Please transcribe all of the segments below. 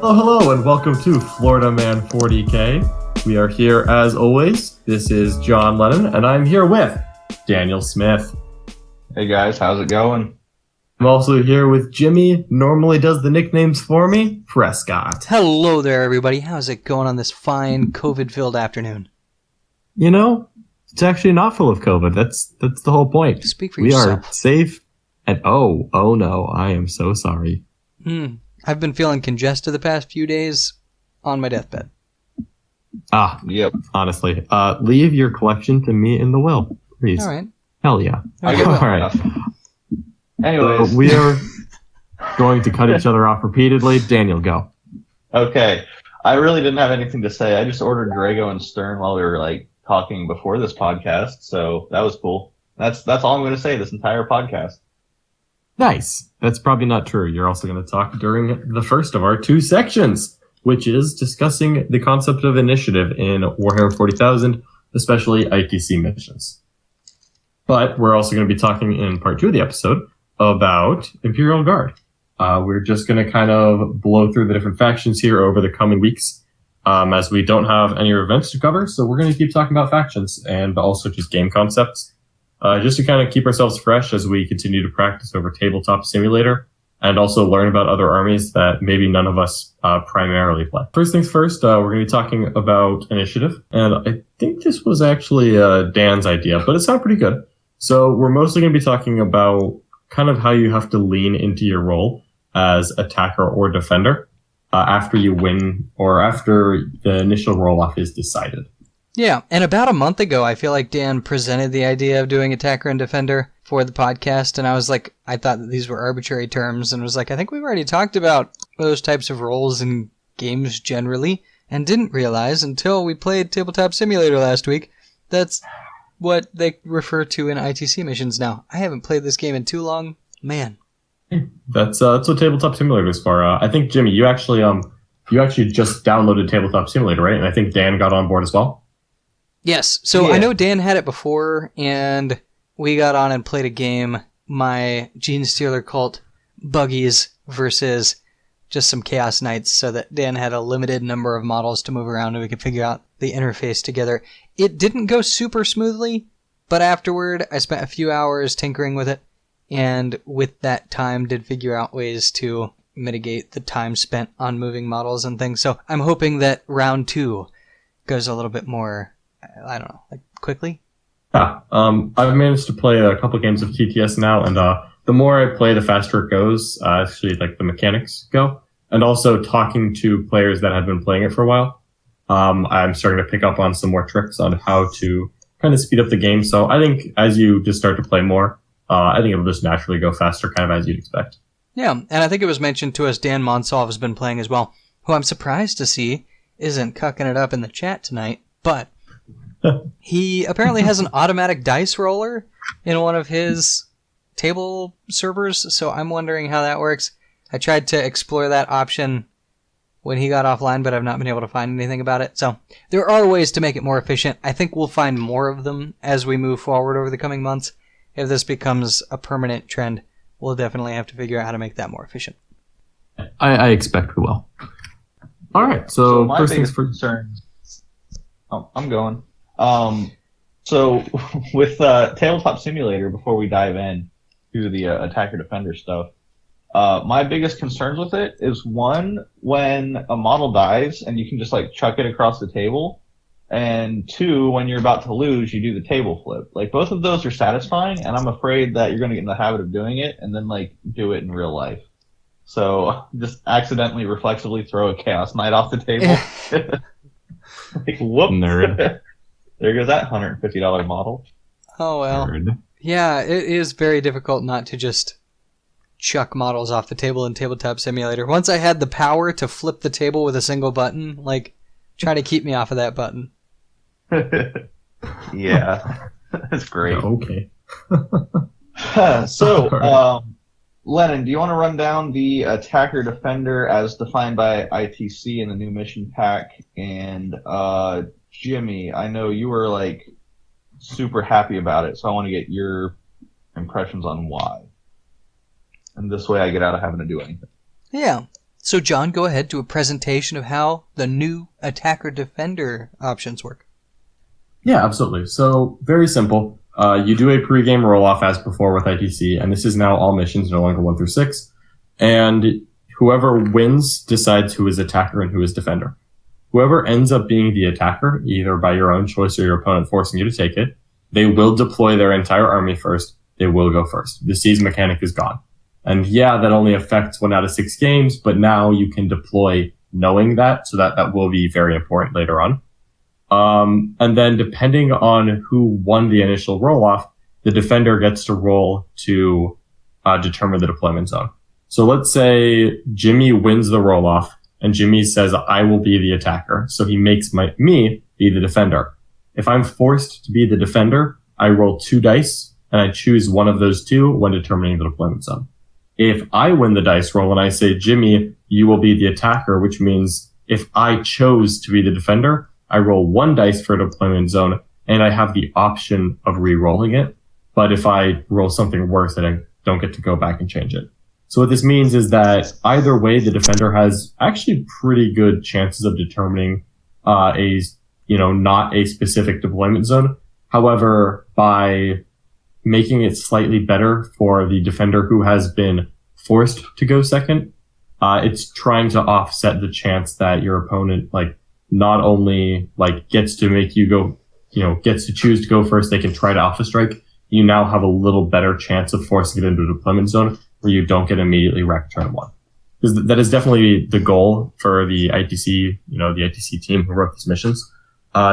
Hello, and welcome to FloridaMan40k. We are here as always. This is John Lennon, and I'm here with Daniel Smith. Hey guys, how's it going? I'm also here with Jimmy, normally does the nicknames for me, Prescott. Hello there, everybody. How's it going on this fine COVID-filled afternoon? You know, it's actually not full of COVID. That's the whole point. Speak for yourself. We are safe, and oh no, I am so sorry. I've been feeling congested the past few days on my deathbed. Yep. Honestly. Leave your collection to me in the will, please. All right. Hell yeah. I get All that. right. Anyways. So we are going to cut each other off repeatedly. Daniel, go. Okay. I really didn't have anything to say. I just ordered Drago and Stern while we were talking before this podcast, so that was cool. That's all I'm going to say this entire podcast. Nice. That's probably not true. You're also going to talk during the first of our two sections, which is discussing the concept of initiative in Warhammer 40,000, especially ITC missions. But we're also going to be talking in part 2 of the episode about Imperial Guard. We're just going to kind of blow through the different factions here over the coming weeks, as we don't have any events to cover. So we're going to keep talking about factions and also just game concepts. Just to kind of keep ourselves fresh as we continue to practice over Tabletop Simulator and also learn about other armies that maybe none of us primarily play. First things first, we're going to be talking about initiative. And I think this was actually Dan's idea, but it sounded pretty good. So we're mostly going to be talking about kind of how you have to lean into your role as attacker or defender after you win or after the initial roll-off is decided. Yeah, and about a month ago, I feel like Dan presented the idea of doing attacker and defender for the podcast, and I was like, I thought that these were arbitrary terms, and was like, I think we've already talked about those types of roles in games generally, and didn't realize until we played Tabletop Simulator last week, that's what they refer to in ITC missions now. I haven't played this game in too long. Man. That's what Tabletop Simulator is for. I think, Jimmy, you actually just downloaded Tabletop Simulator, right? And I think Dan got on board as well. Yes, so Yeah. I know Dan had it before, and we got on and played a game, my Gene Stealer cult buggies versus just some Chaos Knights, so that Dan had a limited number of models to move around and we could figure out the interface together. It didn't go super smoothly, but afterward I spent a few hours tinkering with it, and with that time did figure out ways to mitigate the time spent on moving models and things. So I'm hoping that round 2 goes a little bit more, I don't know, quickly? Yeah, I've managed to play a couple games of TTS now, and the more I play, the faster it goes. Actually, the mechanics go. And also talking to players that have been playing it for a while, I'm starting to pick up on some more tricks on how to kind of speed up the game. So I think as you just start to play more, I think it'll just naturally go faster, kind of as you'd expect. Yeah, and I think it was mentioned to us Dan Monsov has been playing as well, who I'm surprised to see isn't cucking it up in the chat tonight, but he apparently has an automatic dice roller in one of his table servers, so I'm wondering how that works. I tried to explore that option when he got offline, but I've not been able to find anything about it. So there are ways to make it more efficient. I think we'll find more of them as we move forward over the coming months. If this becomes a permanent trend, we'll definitely have to figure out how to make that more efficient. I expect we will. All right, so my first things biggest first. concern. Oh, I'm going. So with Tabletop Simulator, before we dive in to the attacker-defender stuff, my biggest concerns with it is, one, when a model dies and you can just chuck it across the table, and two, when you're about to lose, you do the table flip. Both of those are satisfying, and I'm afraid that you're going to get in the habit of doing it and then do it in real life. So just accidentally, reflexively throw a Chaos Knight off the table. Whoops. Nerd. There goes that $150 model. Oh, well. Nerd. Yeah, it is very difficult not to just chuck models off the table in Tabletop Simulator. Once I had the power to flip the table with a single button, try to keep me off of that button. Yeah, that's great. Okay. So, Lennon, do you want to run down the attacker-defender as defined by ITC in the new mission pack? And Jimmy, I know you were super happy about it, so I want to get your impressions on why. And this way I get out of having to do anything. Yeah. So, John, go ahead, do a presentation of how the new attacker-defender options work. Yeah, absolutely. So, very simple. You do a pregame roll-off as before with ITC, and this is now all missions, no longer 1 through 6. And whoever wins decides who is attacker and who is defender. Whoever ends up being the attacker, either by your own choice or your opponent forcing you to take it, they will deploy their entire army first. They will go first. The siege mechanic is gone. And yeah, that only affects 1 out of 6 games, but now you can deploy knowing that, so that will be very important later on. And then depending on who won the initial roll-off, the defender gets to roll to determine the deployment zone. So let's say Jimmy wins the roll-off, and Jimmy says, I will be the attacker. So he makes me be the defender. If I'm forced to be the defender, I roll 2 dice, and I choose one of those 2 when determining the deployment zone. If I win the dice roll and I say, Jimmy, you will be the attacker, which means if I chose to be the defender, I roll 1 dice for a deployment zone, and I have the option of re-rolling it. But if I roll something worse, then I don't get to go back and change it. So what this means is that either way, the defender has actually pretty good chances of determining not a specific deployment zone. However, by making it slightly better for the defender who has been forced to go second, it's trying to offset the chance that your opponent not only gets to make you go, gets to choose to go first, they can try to alpha strike. You now have a little better chance of forcing it into a deployment zone where you don't get immediately wrecked turn 1. Because that is definitely the goal for the ITC, the ITC team who wrote these missions.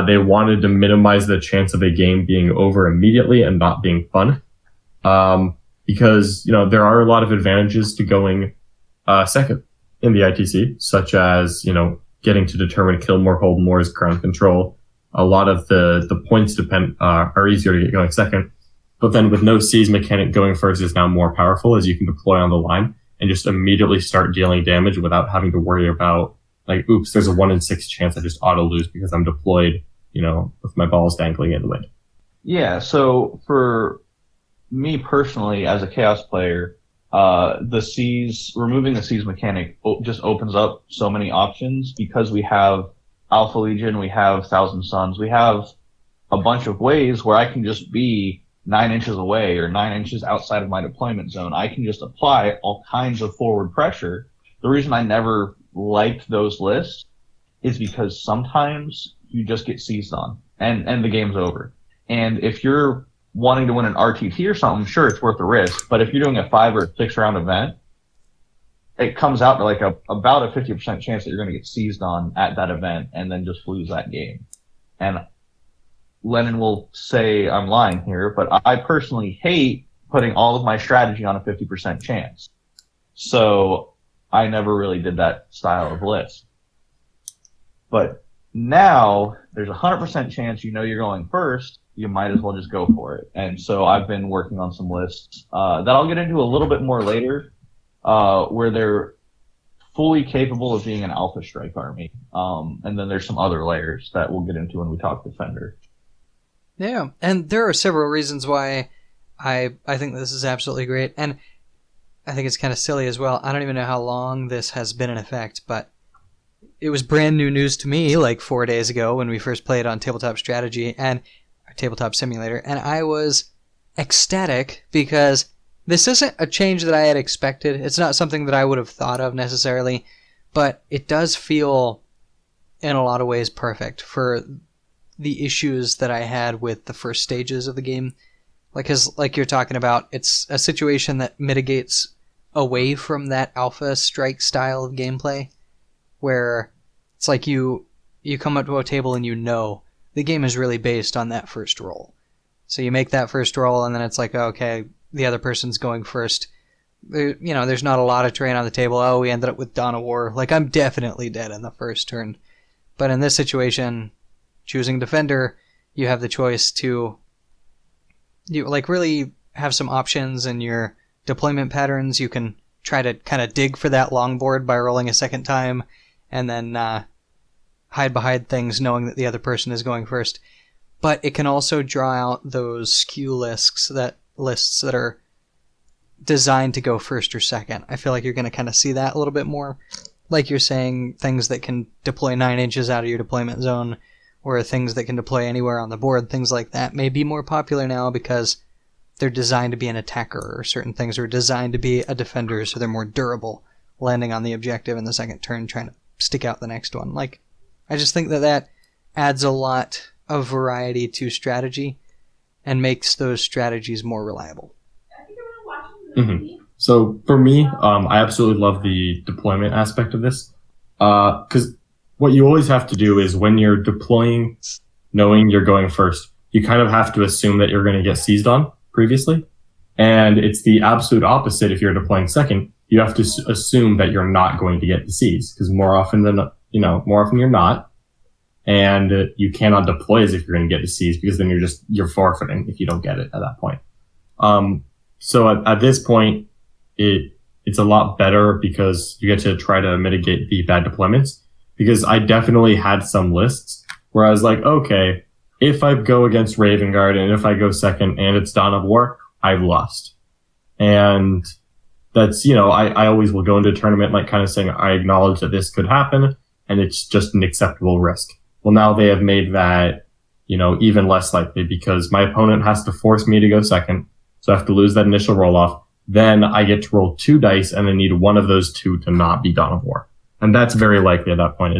They wanted to minimize the chance of a game being over immediately and not being fun. Because, there are a lot of advantages to going second in the ITC, such as, getting to determine kill more, hold more is ground control. A lot of the points are easier to get going second. But then with no siege mechanic, going first is now more powerful, as you can deploy on the line and just immediately start dealing damage without having to worry about oops, there's a 1 in 6 chance I just auto lose because I'm deployed, with my balls dangling in the wind. Yeah, so for me personally, as a Chaos player, removing the siege mechanic just opens up so many options because we have Alpha Legion, we have Thousand Suns, we have a bunch of ways where I can just be 9 inches away or 9 inches outside of my deployment zone. I can just apply all kinds of forward pressure. The reason I never liked those lists is because sometimes you just get seized on and the game's over. And if you're wanting to win an RTT or something, sure, it's worth the risk. But if you're doing a 5 or 6 round event, it comes out to about a 50% chance that you're going to get seized on at that event and then just lose that game. And Lennon will say I'm lying here, but I personally hate putting all of my strategy on a 50% chance. So I never really did that style of list. But now there's a 100% chance you're going first, you might as well just go for it. And so I've been working on some lists that I'll get into a little bit more later, where they're fully capable of being an alpha strike army. And then there's some other layers that we'll get into when we talk defender. Yeah, and there are several reasons why I think this is absolutely great. And I think it's kind of silly as well. I don't even know how long this has been in effect, but it was brand new news to me 4 days ago when we first played on Tabletop Strategy and Tabletop Simulator, and I was ecstatic because this isn't a change that I had expected. It's not something that I would have thought of necessarily, but it does feel in a lot of ways perfect for the issues that I had with the first stages of the game. Like you're talking about, it's a situation that mitigates away from that alpha strike style of gameplay, where it's like you come up to a table and the game is really based on that first roll. So you make that first roll and then it's like, okay, the other person's going first. There's not a lot of terrain on the table. Oh, we ended up with Dawn of War. I'm definitely dead in the first turn. But in this situation, choosing defender, you have the choice to really have some options in your deployment patterns. You can try to kind of dig for that longboard by rolling a second time and then hide behind things knowing that the other person is going first. But it can also draw out those skew lists that are designed to go first or second. I feel like you're going to kind of see that a little bit more like you're saying, things that can deploy 9 inches out of your deployment zone, or things that can deploy anywhere on the board, things like that may be more popular now because they're designed to be an attacker, or certain things are designed to be a defender, so they're more durable, landing on the objective in the second turn, trying to stick out the next one. Like, I just think that adds a lot of variety to strategy and makes those strategies more reliable. Mm-hmm. So for me, I absolutely love the deployment aspect of this, because what you always have to do is when you're deploying, knowing you're going first, you kind of have to assume that you're going to get seized on previously. And it's the absolute opposite if you're deploying second. You have to assume that you're not going to get the seize, because more often you're not. And you cannot deploy as if you're going to get the seize, because then you're forfeiting if you don't get it at that point. So at this point, it's a lot better because you get to try to mitigate the bad deployments. Because I definitely had some lists where I was like, okay, if I go against Raven Guard and if I go second and it's Dawn of War, I've lost. And that's, I always will go into a tournament like kind of saying, I acknowledge that this could happen and it's just an acceptable risk. Well, now they have made that, even less likely because my opponent has to force me to go second. So I have to lose that initial roll off. Then I get to roll 2 dice and I need one of those 2 to not be Dawn of War. And that's very likely at that point.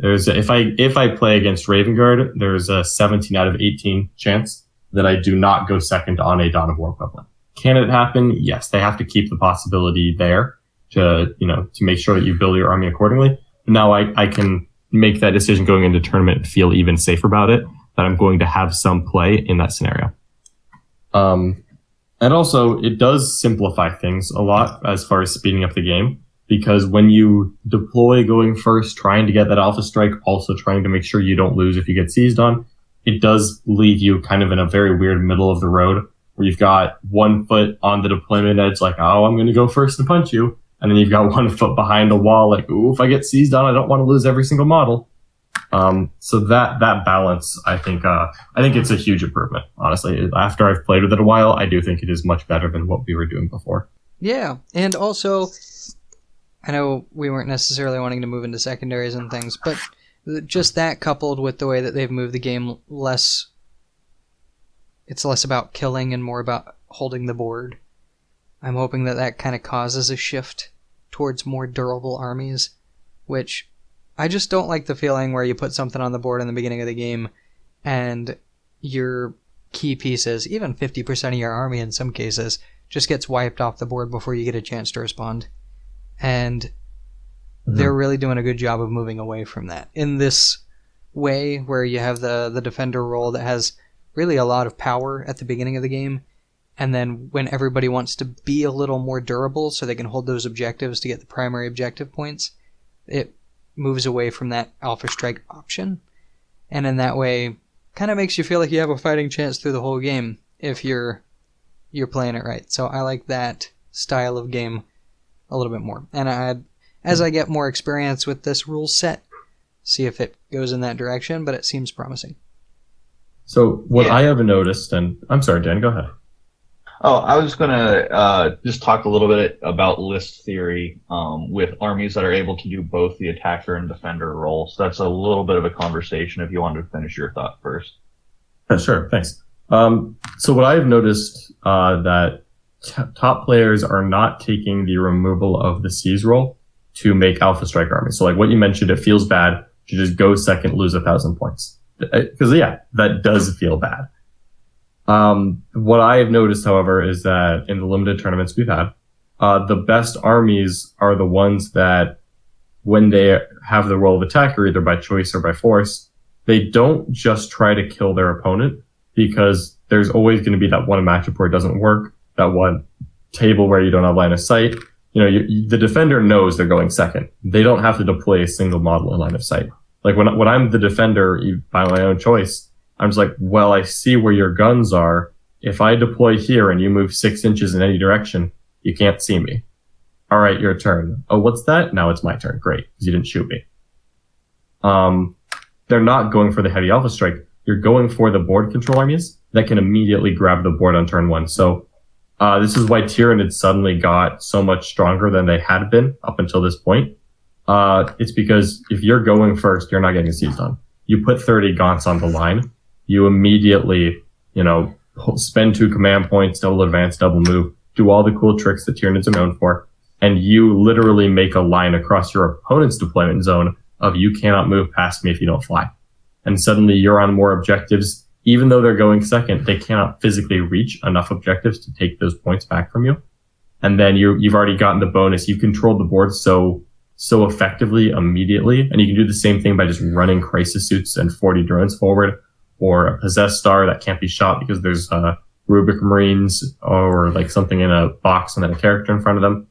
If I play against Raven Guard, there's a 17 out of 18 chance that I do not go second on a Dawn of War equivalent. Can it happen? Yes. They have to keep the possibility there to make sure that you build your army accordingly. Now I can make that decision going into tournament and feel even safer about it, that I'm going to have some play in that scenario. And also it does simplify things a lot as far as speeding up the game. Because when you deploy going first, trying to get that alpha strike, also trying to make sure you don't lose if you get seized on, it does leave you kind of in a very weird middle of the road where you've got 1 foot on the deployment edge, like, oh, I'm going to go first and punch you. And then you've got 1 foot behind a wall, like, ooh, if I get seized on, I don't want to lose every single model. So that balance, I think it's a huge improvement. Honestly, after I've played with it a while, I do think it is much better than what we were doing before. Yeah. And also, I know we weren't necessarily wanting to move into secondaries and things, but just that coupled with the way that they've moved the game it's less about killing and more about holding the board. I'm hoping that kind of causes a shift towards more durable armies, which I just don't like the feeling where you put something on the board in the beginning of the game and your key pieces, even 50% of your army in some cases, just gets wiped off the board before you get a chance to respond. And they're really doing a good job of moving away from that in this way where you have the defender role that has really a lot of power at the beginning of the game. And then when everybody wants to be a little more durable so they can hold those objectives to get the primary objective points, it moves away from that alpha strike option. And in that way, kind of makes you feel like you have a fighting chance through the whole game if you're playing it right. So I like that style of game a little bit more. And as I get more experience with this rule set, see if it goes in that direction, but it seems promising. So what I have noticed, and I'm sorry, Dan, go ahead. Oh, I was going to just talk a little bit about list theory with armies that are able to do both the attacker and defender role. So that's a little bit of a conversation if you wanted to finish your thought first. Sure, thanks. So what I've noticed that top players are not taking the removal of the seize roll to make alpha strike armies. So like what you mentioned, it feels bad to just go second, lose 1,000 points. Because that does feel bad. What I have noticed, however, is that in the limited tournaments we've had, the best armies are the ones that when they have the role of attacker, either by choice or by force, they don't just try to kill their opponent, because there's always going to be that one matchup where it doesn't work, that one table where you don't have line of sight. The defender knows they're going second. They don't have to deploy a single model in line of sight. Like when I'm the defender by my own choice, I'm just like, well, I see where your guns are. If I deploy here and you move 6 inches in any direction, you can't see me. All right, your turn. Oh, what's that? Now it's my turn. Great, because you didn't shoot me. They're not going for the heavy alpha strike. You're going for the board control armies that can immediately grab the board on turn 1. So this is why Tyranid suddenly got so much stronger than they had been up until this point. It's because if you're going first, you're not getting a siege on. You put 30 gaunts on the line, you immediately, spend 2 command points, double advance, double move, do all the cool tricks that Tyranids are known for, and you literally make a line across your opponent's deployment zone of you cannot move past me if you don't fly. And suddenly you're on more objectives. Even though they're going second, they cannot physically reach enough objectives to take those points back from you. And then you've already gotten the bonus. You control the board so effectively immediately. And you can do the same thing by just running crisis suits and 40 drones forward, or a possessed star that can't be shot because there's Rubric Marines or like something in a box and then a character in front of them.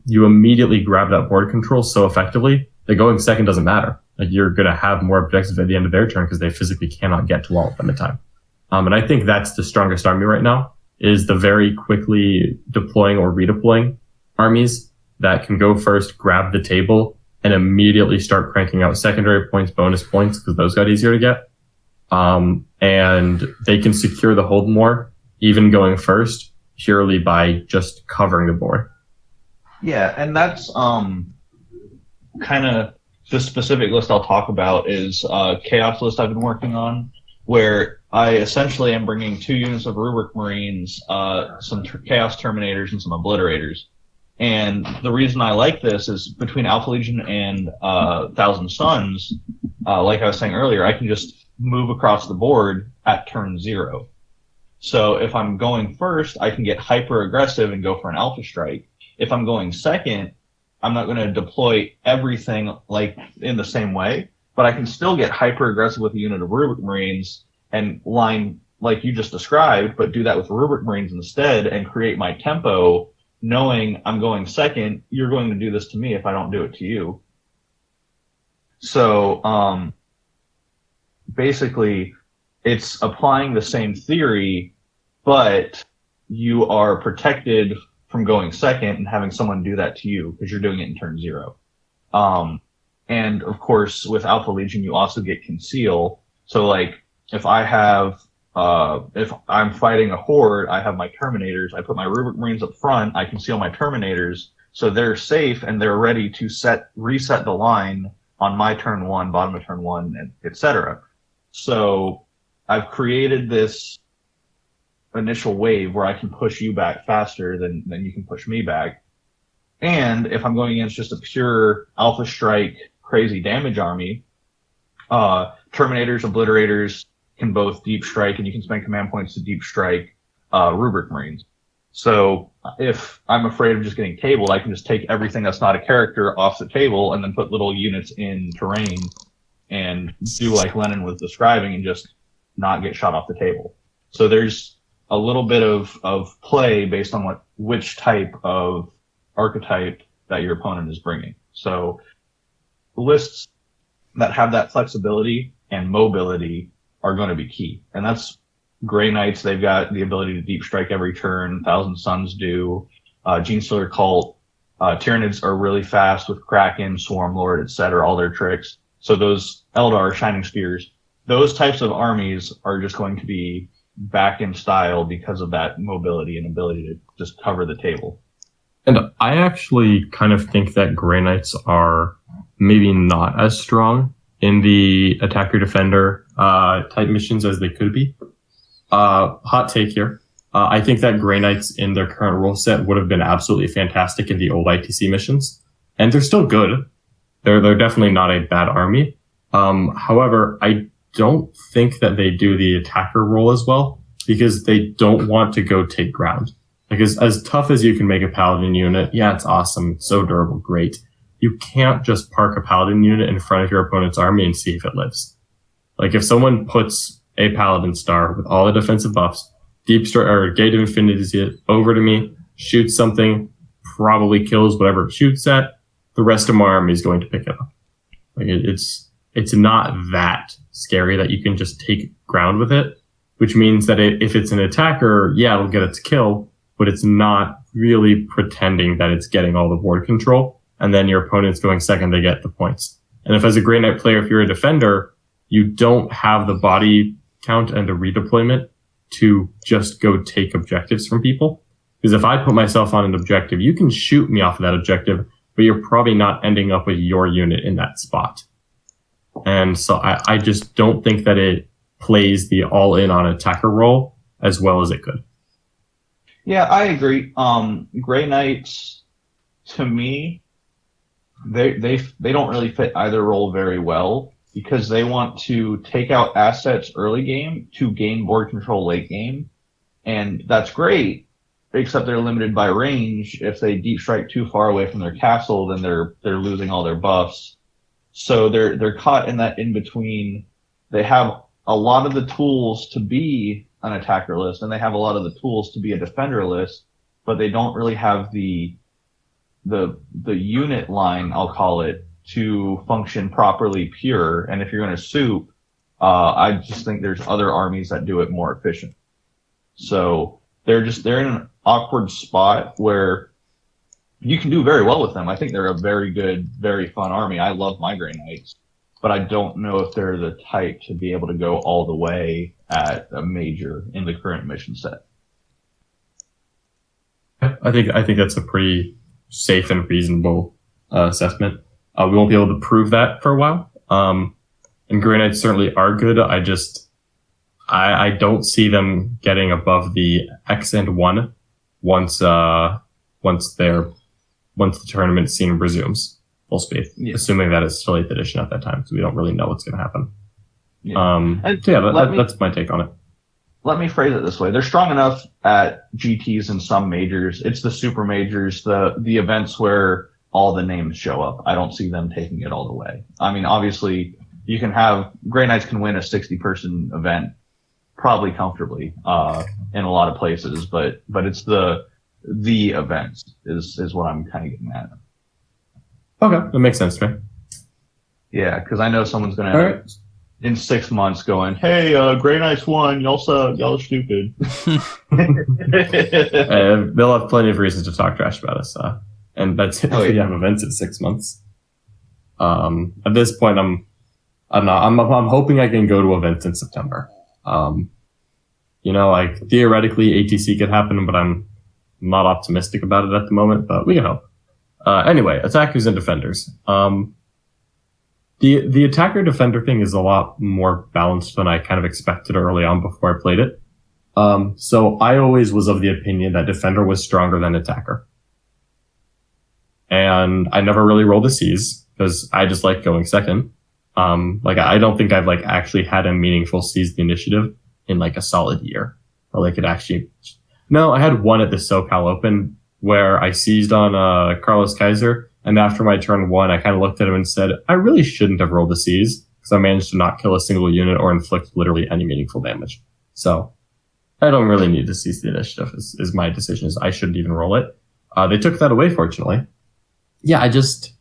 You immediately grab that board control so effectively that going second doesn't matter. Like, you're going to have more objectives at the end of their turn because they physically cannot get to all of them in time. And I think that's the strongest army right now, is the very quickly deploying or redeploying armies that can go first, grab the table, and immediately start cranking out secondary points, bonus points, because those got easier to get. And they can secure the hold more, even going first, purely by just covering the board. Yeah, and that's kind of the specific list I'll talk about is Chaos list I've been working on, where I essentially am bringing 2 units of Rubric Marines, some Chaos Terminators, and some Obliterators. And the reason I like this is between Alpha Legion and Thousand Suns, like I was saying earlier, I can just move across the board at turn 0. So if I'm going first, I can get hyper aggressive and go for an Alpha Strike. If I'm going second, I'm not going to deploy everything like in the same way, but I can still get hyper aggressive with a unit of Rubric Marines and line like you just described, but do that with Rubric Marines instead and create my tempo, knowing I'm going second. You're going to do this to me if I don't do it to you. So basically, it's applying the same theory, but you are protected from going second and having someone do that to you because you're doing it in turn 0. And of course, with Alpha Legion, you also get conceal. So like, if I'm fighting a horde, I have my Terminators, I put my Rubric Marines up front, I conceal my Terminators, so they're safe and they're ready to reset the line on my turn 1, bottom of turn 1, and etc. So I've created this initial wave where I can push you back faster than you can push me back. And if I'm going against just a pure Alpha Strike crazy damage army, Terminators, Obliterators can both deep strike, and you can spend command points to deep strike Rubric Marines. So if I'm afraid of just getting tabled, I can just take everything that's not a character off the table and then put little units in terrain and do like Lennon was describing and just not get shot off the table. So there's a little bit of play based on which type of archetype that your opponent is bringing. So lists that have that flexibility and mobility are going to be key. And that's Grey Knights. They've got the ability to deep strike every turn. Thousand Suns do. Genestealer Cult. Tyranids are really fast with Kraken, Swarm Lord, etc. All their tricks. So those Eldar, Shining Spears, those types of armies are just going to be back in style because of that mobility and ability to just cover the table. And I actually kind of think that Grey Knights are maybe not as strong in the attacker defender type missions as they could be. Hot take here. I think that Grey Knights in their current rule set would have been absolutely fantastic in the old ITC missions. And they're still good. They're definitely not a bad army. However, I don't think that they do the attacker role as well because they don't want to go take ground. Like, as tough as you can make a paladin unit, yeah, it's awesome, it's so durable, great. You can't just park a paladin unit in front of your opponent's army and see if it lives. Like, if someone puts a paladin star with all the defensive buffs, deep strike or Gate of Infinity over to me, shoots something, probably kills whatever it shoots at, the rest of my army is going to pick it up. Like, it's not that scary that you can just take ground with it, which means that if it's an attacker, yeah, it'll get its kill, but it's not really pretending that it's getting all the board control, and then your opponent's going second, they get the points. And if as a Grey Knight player, if you're a defender, you don't have the body count and the redeployment to just go take objectives from people. Because if I put myself on an objective, you can shoot me off of that objective, but you're probably not ending up with your unit in that spot. And so I just don't think that it plays the all-in on attacker role as well as it could. Yeah, I agree. Grey Knights, to me, they don't really fit either role very well because they want to take out assets early game to gain board control late game, and that's great. Except they're limited by range. If they deep strike too far away from their castle, then they're losing all their buffs. So they're caught in that in between. They have a lot of the tools to be an attacker list, and they have a lot of the tools to be a defender list, but they don't really have the unit line, I'll call it, to function properly pure. And if you're going to soup, I just think there's other armies that do it more efficient. So they're in an awkward spot where you can do very well with them. I think they're a very good, very fun army. I love my Grey Knights, but I don't know if they're the type to be able to go all the way at a major in the current mission set. I think that's a pretty safe and reasonable assessment. We won't be able to prove that for a while. And Grey Knights certainly are good. I don't see them getting above the X and 1 once the tournament scene resumes full speed, assuming that it's still 8th edition at that time, because we don't really know what's going to happen. That's my take on it. Let me phrase it this way. They're strong enough at GTs and some majors. It's the super majors, the events where all the names show up. I don't see them taking it all the way. I mean, obviously, you can have Grey Knights can win a 60-person event probably comfortably in a lot of places, but it's the events is what I'm kind of getting at. Okay, that makes sense to me. Yeah, because I know someone's gonna in 6 months going, "Hey, Grey Knights won. Y'all suck. Y'all are stupid." They'll have plenty of reasons to talk trash about us, and that's if we have events in 6 months. At this point, I'm hoping I can go to events in September. Like theoretically ATC could happen, but I'm not optimistic about it at the moment, but we can hope. Anyway, attackers and defenders. The attacker defender thing is a lot more balanced than I kind of expected early on before I played it. So I always was of the opinion that defender was stronger than attacker. And I never really rolled the C's because I just like going second. I don't think I've actually had a meaningful seize the initiative in a solid year. Or no, I had one at the SoCal Open where I seized on Carlos Kaiser, and after my turn 1, I kind of looked at him and said, I really shouldn't have rolled the seize because I managed to not kill a single unit or inflict literally any meaningful damage. So I don't really need to seize the initiative is my decision. Is I shouldn't even roll it. They took that away, fortunately. Yeah, I just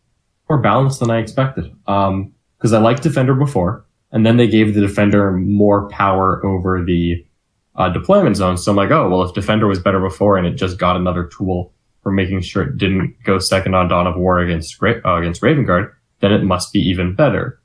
more balanced than I expected. Because I liked defender before, and then they gave the defender more power over the deployment zone. So I'm like, oh, well, if defender was better before and it just got another tool for making sure it didn't go second on Dawn of War against Raven Guard, then it must be even better.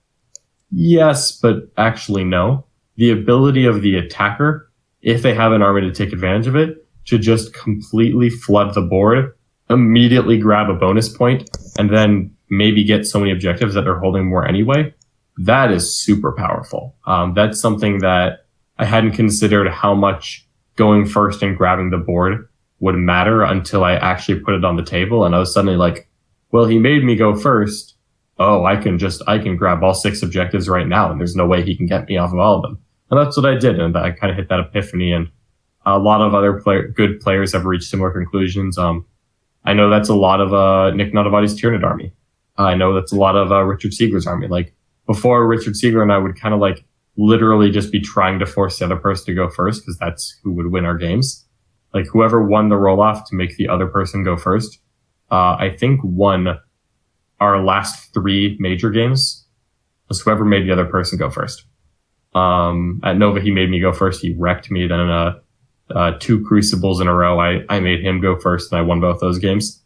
Yes, but actually no. The ability of the attacker, if they have an army to take advantage of it, to just completely flood the board, immediately grab a bonus point, and then maybe get so many objectives that they're holding more anyway, that is super powerful. That's something that I hadn't considered how much going first and grabbing the board would matter until I actually put it on the table. And I was suddenly like, well, he made me go first. Oh, I can grab all 6 objectives right now, and there's no way he can get me off of all of them. And that's what I did. And I kind of hit that epiphany, and a lot of other good players have reached similar conclusions. I know that's a lot of Nick Notavati's Tyranid army. I know that's a lot of Richard Siegler's army. Before, Richard Siegler and I would kind of literally just be trying to force the other person to go first because that's who would win our games. Whoever won the roll off to make the other person go first, I think won our last 3 major games was whoever made the other person go first. At Nova, he made me go first. He wrecked me. Then 2 Crucibles in a row, I made him go first and I won both those games.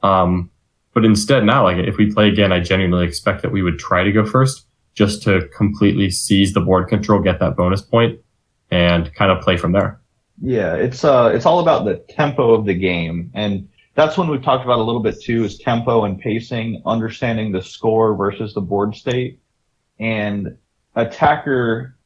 But instead now, if we play again, I genuinely expect that we would try to go first just to completely seize the board control, get that bonus point, and kind of play from there. Yeah, it's all about the tempo of the game. And that's when we've talked about a little bit too, is tempo and pacing, understanding the score versus the board state. And attacker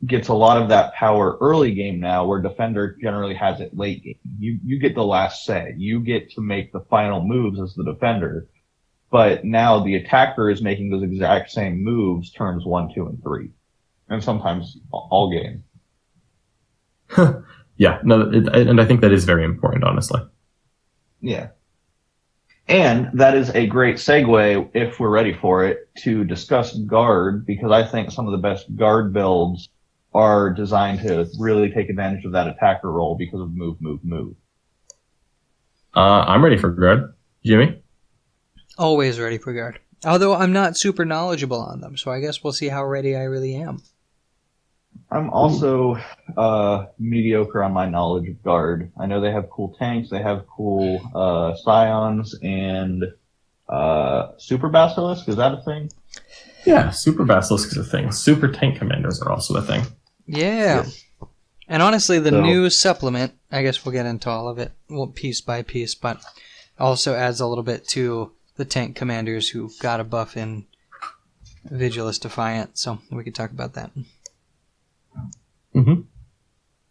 gets a lot of that power early game now, where defender generally has it late game. You get the last say. You get to make the final moves as the defender. But now the attacker is making those exact same moves turns 1, 2, and 3. And sometimes all game. Yeah, no, and I think that is very important, honestly. Yeah. And that is a great segue, if we're ready for it, to discuss guard, because I think some of the best guard builds are designed to really take advantage of that attacker role because of move, move, move. I'm ready for guard. Jimmy? Always ready for guard. Although I'm not super knowledgeable on them, so I guess we'll see how ready I really am. I'm also mediocre on my knowledge of guard. I know they have cool tanks, they have cool scions, and super basilisk. Is that a thing? Yeah, super basilisk is a thing. Super tank commanders are also a thing. Yeah. Yes. And honestly, the So- new supplement, I guess we'll get into all of it, well, piece by piece, but also adds a little bit to the tank commanders who got a buff in Vigilus Defiant, so we could talk about that. Mm-hmm.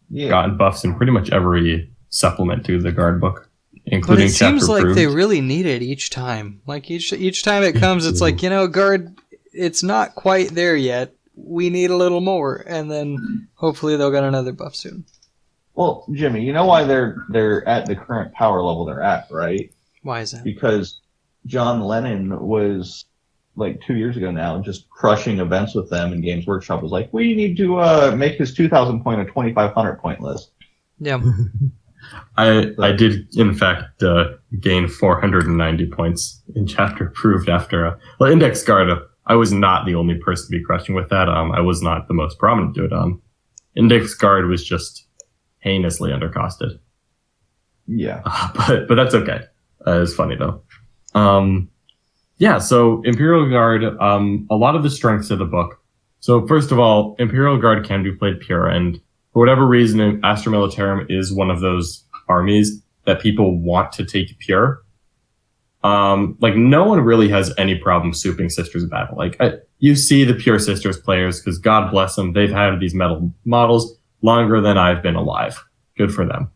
Yeah. Gotten buffs in pretty much every supplement to the guard book, But including it seems chapter like approved. they really need it each time. Like each time it comes, it's like, guard, it's not quite there yet. We need a little more, and then hopefully they'll get another buff soon. Well, Jimmy, you know why they're at the current power level they're at, right? Why is that? Because John Lennon was, like 2 years ago now, just crushing events with them, and Games Workshop was like, we need to make his 2,000 point a 2,500 point list. Yeah. I did, in fact, gain 490 points in chapter approved after... Index Guard, I was not the only person to be crushing with that. I was not the most prominent to it. Index Guard was just heinously undercosted. Yeah. But that's okay. It's funny, though. Yeah, so Imperial Guard, a lot of the strengths of the book. So first of all, Imperial Guard can be played pure, and for whatever reason, Astra Militarum is one of those armies that people want to take pure. No one really has any problem souping Sisters of Battle. You see the Pure Sisters players, because God bless them, they've had these metal models longer than I've been alive. Good for them.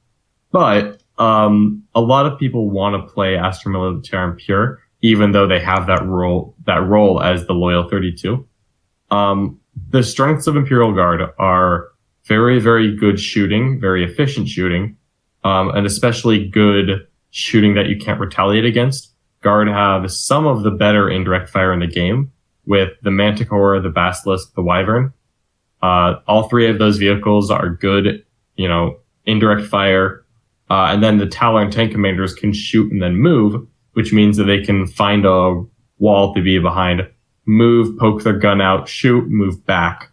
But a lot of people want to play Astra Militarum pure, even though they have that role as the Loyal 32. The strengths of Imperial Guard are very, very good shooting, very efficient shooting, and especially good shooting that you can't retaliate against. Guard have some of the better indirect fire in the game, with the Manticore, the Basilisk, the Wyvern. All three of those vehicles are good, indirect fire. And then the Talon tank commanders can shoot and then move, which means that they can find a wall to be behind, move, poke their gun out, shoot, move back,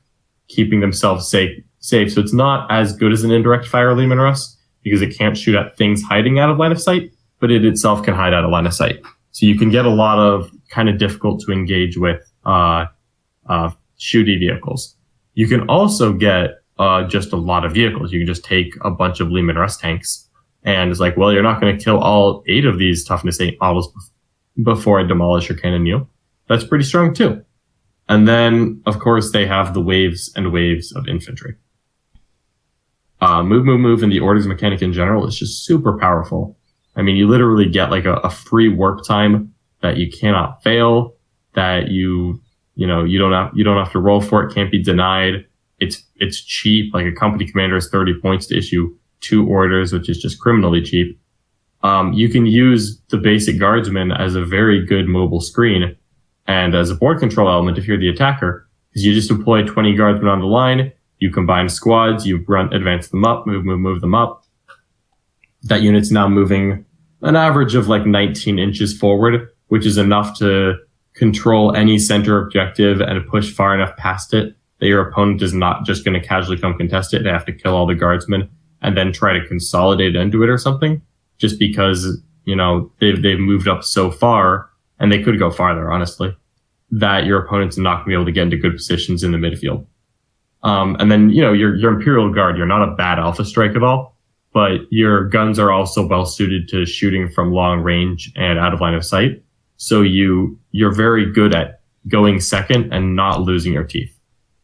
keeping themselves safe. So it's not as good as an indirect fire Leman Russ, because it can't shoot at things hiding out of line of sight, but it itself can hide out of line of sight. So you can get a lot of kind of difficult to engage with shooty vehicles. You can also get just a lot of vehicles. You can just take a bunch of Leman Russ tanks, and it's like, well, you're not going to kill all 8 of these toughness 8 models before I demolish your cannon you. That's pretty strong too. And then, of course, they have the waves and waves of infantry. Move, and the orders mechanic in general is just super powerful. I mean, you literally get like a free warp time that you cannot fail, that you don't have to roll for it, can't be denied. It's cheap. Like a company commander is 30 points to issue 2 orders, which is just criminally cheap. You can use the basic guardsman as a very good mobile screen and as a board control element if you're the attacker, because you just deploy 20 guardsmen on the line, you combine squads, you advance them up, move them up. That unit's now moving an average of like 19 inches forward, which is enough to control any center objective and push far enough past it that your opponent is not just going to casually come contest it. They have to kill all the guardsmen and then try to consolidate into it or something, just because, they've moved up so far, and they could go farther, honestly, that your opponent's not going to be able to get into good positions in the midfield. And then, your Imperial Guard, you're not a bad Alpha Strike at all, but your guns are also well suited to shooting from long range and out of line of sight. So you're very good at going second and not losing your teeth.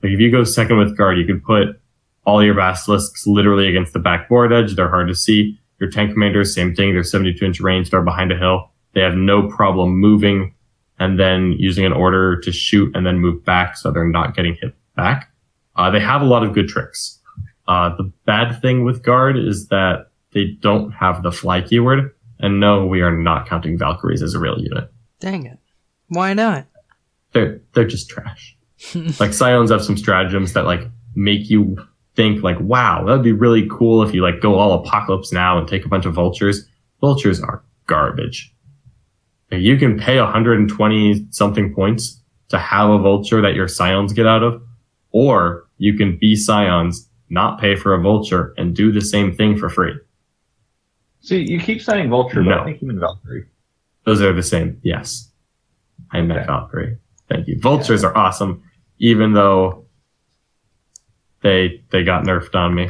Like if you go second with guard, you can put all your basilisks literally against the backboard edge. They're hard to see. Your tank commanders, same thing. They're 72-inch range. They're behind a hill. They have no problem moving and then using an order to shoot and then move back so they're not getting hit back. They have a lot of good tricks. The bad thing with guard is that they don't have the fly keyword. And no, we are not counting Valkyries as a real unit. Dang it. Why not? They're just trash. Like Scions have some stratagems that like make you think like, wow, that'd be really cool if you like go all Apocalypse Now and take a bunch of vultures. Vultures are garbage. Like, you can pay 120 something points to have a vulture that your Scions get out of, or you can be Scions, not pay for a vulture, and do the same thing for free. See, you keep saying vulture, but No. I think you mean Valkyrie. Those are the same. Yes. I meant Okay. Valkyrie. Thank you. Vultures are awesome, even though they got nerfed on me.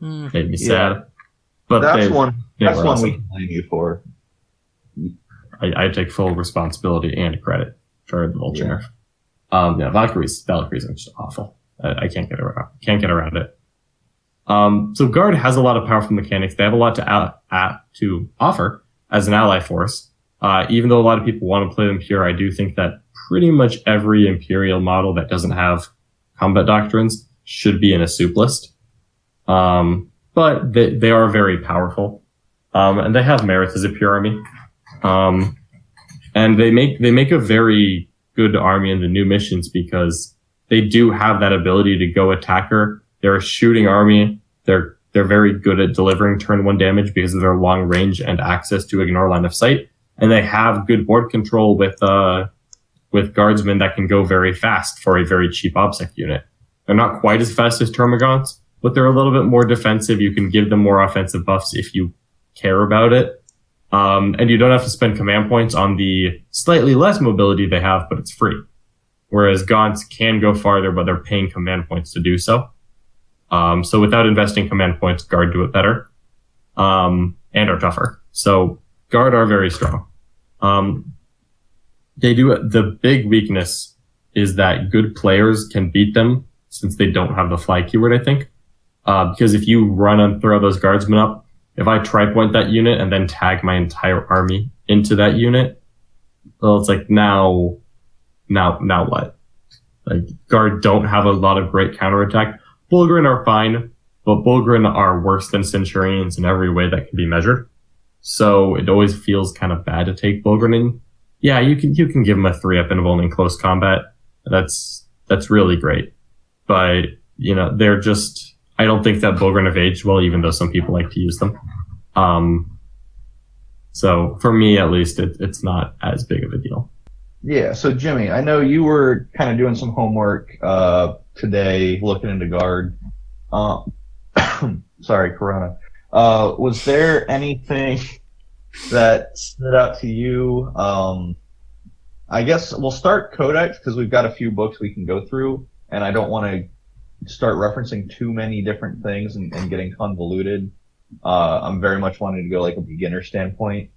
Made me sad. But That's they one were we awesome. can blame you for. I take full responsibility and credit for the vulture Yeah. nerf. Valkyries are just awful. I can't get around it. So Guard has a lot of powerful mechanics. They have a lot to offer as an ally force. Even though a lot of people want to play them pure, I do think that pretty much every Imperial model that doesn't have combat doctrines should be in a soup list. But they are very powerful. And they have merits as a pure army. And they make a very good army in the new missions because they do have that ability to go attacker. They're a shooting army. They're very good at delivering turn 1 damage because of their long range and access to ignore line of sight. And they have good board control with guardsmen that can go very fast for a very cheap OBSEC unit. They're not quite as fast as Termagants, but they're a little bit more defensive. You can give them more offensive buffs if you care about it. And you don't have to spend command points on the slightly less mobility they have, but it's free. Whereas Gaunts can go farther, but they're paying command points to do so. So without investing command points, Guard do it better. And are tougher. So Guard are very strong. They do it. The big weakness is that good players can beat them since they don't have the fly keyword, I think. Because if you run and throw those guardsmen up, if I tri-point that unit and then tag my entire army into that unit, well, it's like now what? Like Guard don't have a lot of great counterattack. Bulgrin are fine, but Bulgrin are worse than Centurions in every way that can be measured. So it always feels kind of bad to take Bulgrin in. Yeah, you can give him a 3-up interval in close combat. That's really great. But, they're just, I don't think that Bulgrin have aged well, even though some people like to use them. So for me, at least, it's not as big of a deal. Yeah, so Jimmy, I know you were kind of doing some homework today, looking into Guard. Sorry, Corona. Was there anything that stood out to you? I guess we'll start Codex because we've got a few books we can go through, and I don't want to start referencing too many different things and getting convoluted. I'm very much wanting to go like a beginner standpoint.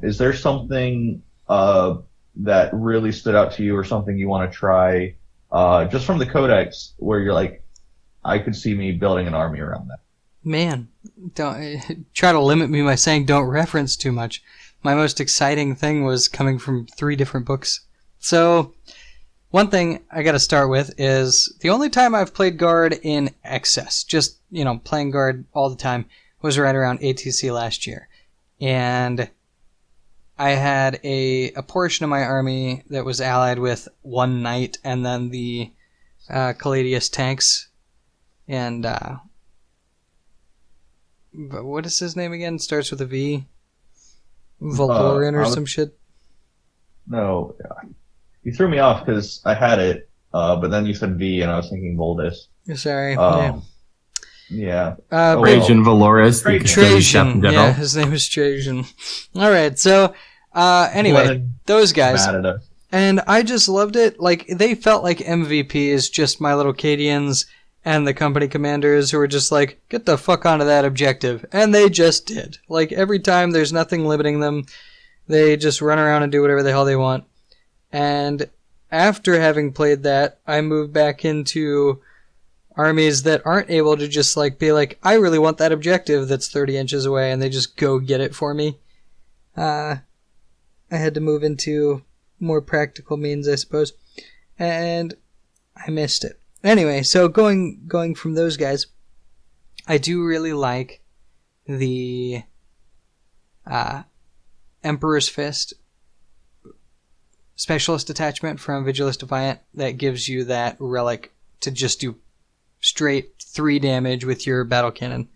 Is there something that really stood out to you or something you want to try just from the Codex where you're like, I could see me building an army around that? Man, don't try to limit me by saying don't reference too much. My most exciting thing was coming from 3 different books. So, one thing I gotta start with is the only time I've played Guard in excess, just, playing Guard all the time, was right around ITC last year. And I had a portion of my army that was allied with 1 knight and then the Caladius tanks. And, but what is his name again? Starts with a V? Valoran or some shit? No, you threw me off because I had it, but then you said V and I was thinking Voldus. Sorry. Yeah. Trajan Valoris. Trajan. Yeah, his name is Trajan. Alright, so, anyway, those guys. Mad at us. And I just loved it. Like, they felt like MVPs, just my little Cadians, and the company commanders who are just like, get the fuck onto that objective. And they just did. Like, every time there's nothing limiting them, they just run around and do whatever the hell they want. And after having played that, I moved back into armies that aren't able to just like be like, I really want that objective that's 30 inches away, and they just go get it for me. I had to move into more practical means, I suppose. And I missed it. Anyway, so going from those guys, I do really like the Emperor's Fist specialist attachment from Vigilus Defiant that gives you that relic to just do straight 3 damage with your battle cannon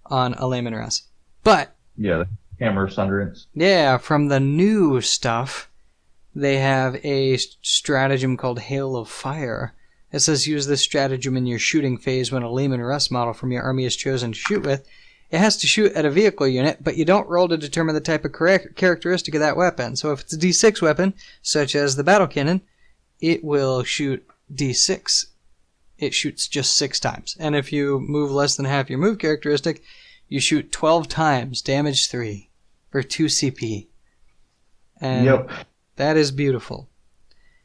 on a Layman Russ. But Yeah, the Hammer of Sunderance. yeah, from the new stuff, they have a stratagem called Hail of Fire. It says use this stratagem in your shooting phase when a Layman Russ model from your army is chosen to shoot with. It has to shoot at a vehicle unit, but you don't roll to determine the type of characteristic of that weapon. So if it's a D6 weapon, such as the battle cannon, it will shoot D6. It shoots just 6 times. And if you move less than half your move characteristic, you shoot 12 times, damage 3, for 2 CP. And Yep. that is beautiful.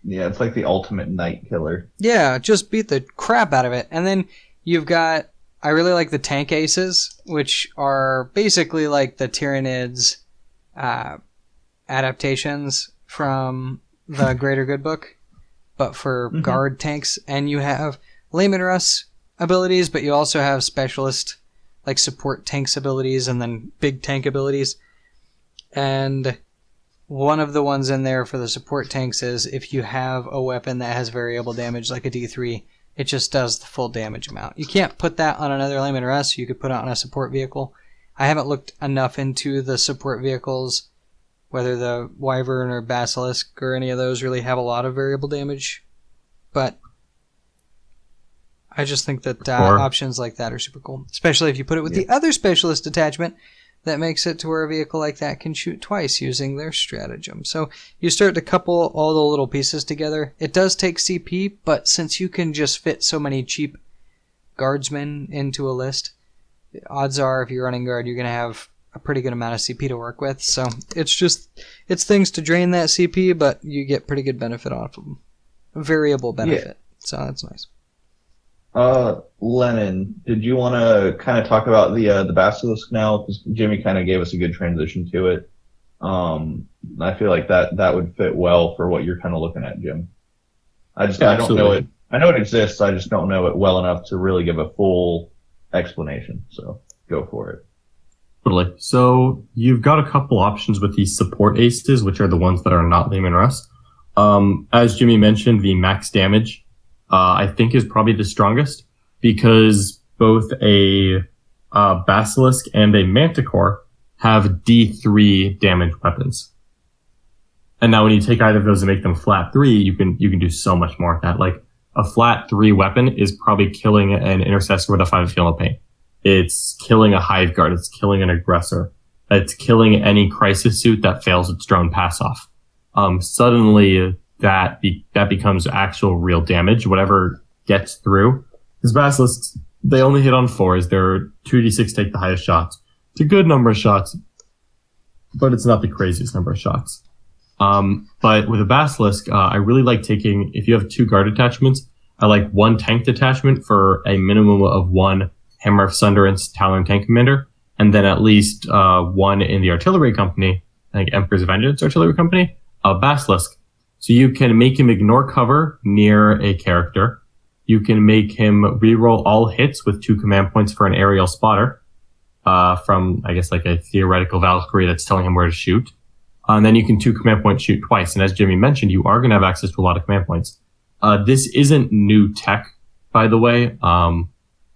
Yeah, it's like the ultimate night killer. Yeah, just beat the crap out of it. And then you've got, I really like the tank aces, which are basically like the Tyranids adaptations from the Greater Good book, but for guard tanks. And you have Layman Russ abilities, but you also have specialist, like support tanks abilities, and then big tank abilities. And one of the ones in there for the support tanks is if you have a weapon that has variable damage, like a D3, it just does the full damage amount. You can't put that on another Layman Russ. You could put it on a support vehicle. I haven't looked enough into the support vehicles, whether the Wyvern or Basilisk or any of those really have a lot of variable damage. But I just think that options like that are super cool. Especially if you put it with the other specialist attachment that makes it to where a vehicle like that can shoot twice using their stratagem. So you start to couple all the little pieces together. It does take CP, but since you can just fit so many cheap guardsmen into a list, odds are if you're running guard, you're going to have a pretty good amount of CP to work with. So it's things to drain that CP, but you get pretty good benefit off of them. Variable benefit. So that's nice. Lennon, did you want to kind of talk about the Basilisk now? Because Jimmy kind of gave us a good transition to it. I feel like that would fit well for what you're kind of looking at, Jim. I don't know it. I know it exists. I just don't know it well enough to really give a full explanation. So go for it. Totally. So you've got a couple options with these support aces, which are the ones that are not Layman Russ. As Jimmy mentioned, the max damage I think is probably the strongest because both a Basilisk and a Manticore have D3 damage weapons. And now when you take either of those and make them flat 3, you can do so much more with that. Like a flat 3 weapon is probably killing an Intercessor with a 5 Feel No Pain. It's killing a Hive Guard. It's killing an Aggressor. It's killing any Crisis Suit that fails its drone pass-off. Suddenly that becomes actual real damage, whatever gets through. Because Basilisks, they only hit on 4s. They're 2d6 take the highest shots. It's a good number of shots, but it's not the craziest number of shots. But with a Basilisk, I really like taking, if you have 2 guard attachments, I like 1 tank detachment for a minimum of 1 Hammer of Sunderance Talon Tank Commander, and then at least 1 in the Artillery Company, I think Emperor's Vengeance Artillery Company, a Basilisk. So you can make him ignore cover near a character. You can make him reroll all hits with 2 command points for an aerial spotter, from, I guess, like a theoretical Valkyrie that's telling him where to shoot. And then you can 2 command points shoot twice. And as Jimmy mentioned, you are going to have access to a lot of command points. This isn't new tech, by the way.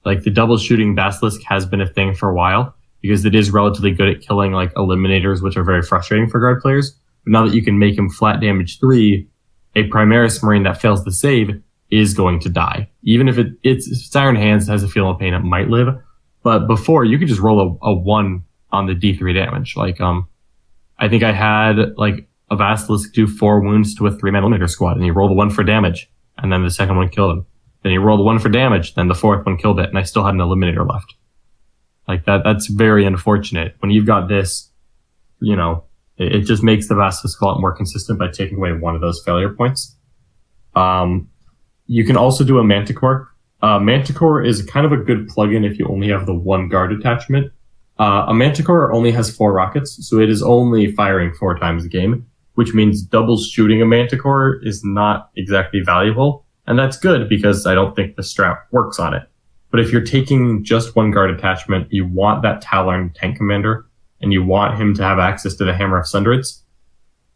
Like the double shooting Basilisk has been a thing for a while because it is relatively good at killing like eliminators, which are very frustrating for guard players. But now that you can make him flat damage 3, a Primaris Marine that fails the save is going to die. Even if it's Iron Hands has a Feel No Pain, it might live. But before, you could just roll a 1 on the D3 damage. Like, I think I had like a Basilisk do 4 wounds to a 3-man eliminator squad, and you roll the 1 for damage, and then the second one killed him. Then you rolled 1 for damage. Then the 4th one killed it, and I still had an eliminator left. Like that's very unfortunate. When you've got this, it just makes the Basilisk a lot more consistent by taking away one of those failure points. You can also do a Manticore. Manticore is kind of a good plugin if you only have the 1 guard attachment. A Manticore only has 4 rockets, so it is only firing 4 times a game, which means double shooting a Manticore is not exactly valuable. And that's good because I don't think the strat works on it. But if you're taking just 1 guard attachment, you want that Talon tank commander, and you want him to have access to the Hammer of Sunderance.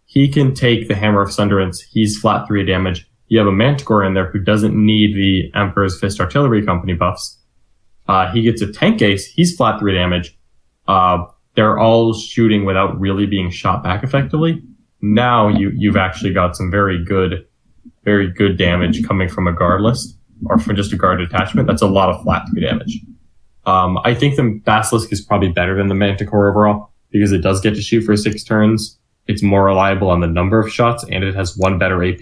He can take the Hammer of Sunderance. He's flat 3 damage. You have a Manticore in there who doesn't need the Emperor's Fist Artillery Company buffs. He gets a tank ace. He's flat 3 damage. They're all shooting without really being shot back effectively. Now you've actually got some very good damage coming from a guard list or from just a guard attachment. That's a lot of flat 3 damage. I think the Basilisk is probably better than the Manticore overall because it does get to shoot for 6 turns. It's more reliable on the number of shots, and it has 1 better AP.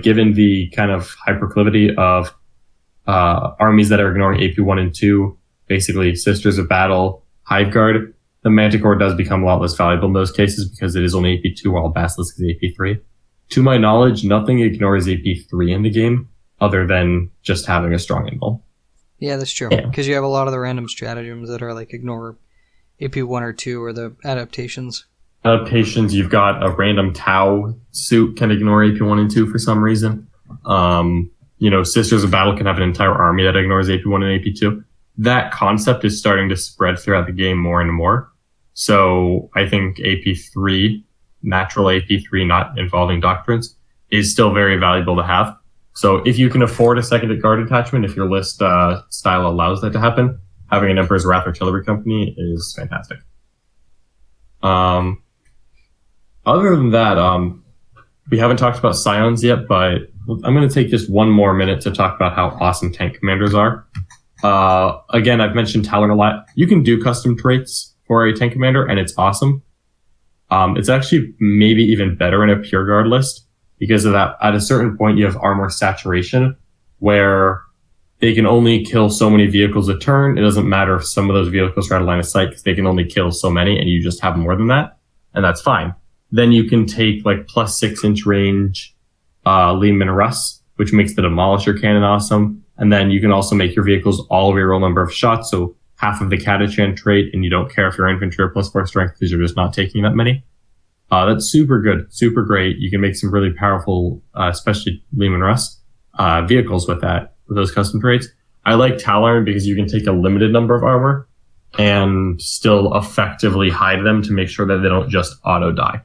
Given the kind of high proclivity of armies that are ignoring AP 1 and 2, basically Sisters of Battle, Hive Guard, the Manticore does become a lot less valuable in those cases because it is only AP 2 while Basilisk is AP 3. To my knowledge, nothing ignores AP 3 in the game other than just having a strong invul. Yeah, that's true. Because you have a lot of the random stratagems that are like ignore AP 1 or 2 or the adaptations. You've got a random Tau suit can ignore AP 1 and 2 for some reason. Sisters of Battle can have an entire army that ignores AP 1 and AP 2. That concept is starting to spread throughout the game more and more. So I think AP 3, natural AP 3 not involving doctrines, is still very valuable to have. So if you can afford a second guard attachment, if your list style allows that to happen, having an Emperor's Wrath Artillery Company is fantastic. Other than that, we haven't talked about Scions yet, but I'm going to take just one more minute to talk about how awesome tank commanders are. Again, I've mentioned Talon a lot. You can do custom traits for a tank commander, and it's awesome. It's actually maybe even better in a pure guard list because of that. At a certain point, you have armor saturation, where they can only kill so many vehicles a turn. It doesn't matter if some of those vehicles are out of line of sight because they can only kill so many, and you just have more than that, and that's fine. Then you can take like plus 6-inch range Lehman Russ, which makes the Demolisher Cannon awesome. And then you can also make your vehicles all reroll number of shots, so half of the Catachan trait, and you don't care if you're infantry or plus 4 strength because you're just not taking that many. That's super good, super great. You can make some really powerful, especially Lehman Russ, vehicles with those custom traits. I like Talon because you can take a limited number of armor and still effectively hide them to make sure that they don't just auto die.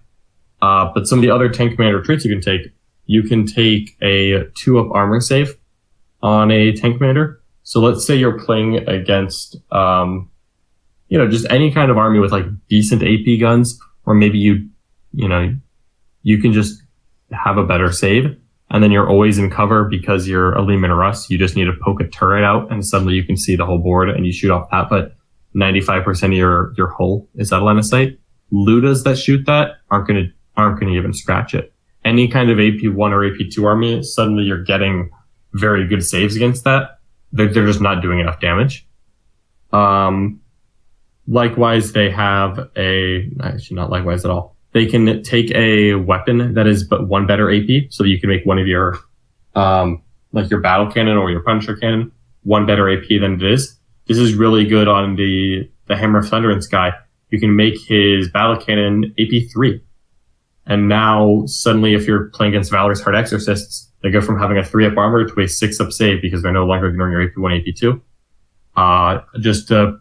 But some of the other tank commander traits you can take a 2-up armor save on a tank commander. So let's say you're playing against, just any kind of army with like decent AP guns, or maybe you can just have a better save, and then you're always in cover because you're a Lehman Russ. You just need to poke a turret out, and suddenly you can see the whole board, and you shoot off that. But 95% of your hull is out of line of sight. Ludas that shoot that aren't gonna even scratch it. Any kind of AP 1 or AP 2 army, suddenly you're getting very good saves against that. They're just not doing enough damage. Likewise, they have actually not likewise at all. They can take a weapon that is but 1 better AP, so you can make one of your, like your battle cannon or your punisher cannon 1 better AP than it is. This is really good on the Hammer of Thunderance guy. You can make his battle cannon AP 3. And now, suddenly, if you're playing against Valor's Hard Exorcists, they go from having a 3-up armor to a 6-up save because they're no longer ignoring your AP 1, AP 2. Just the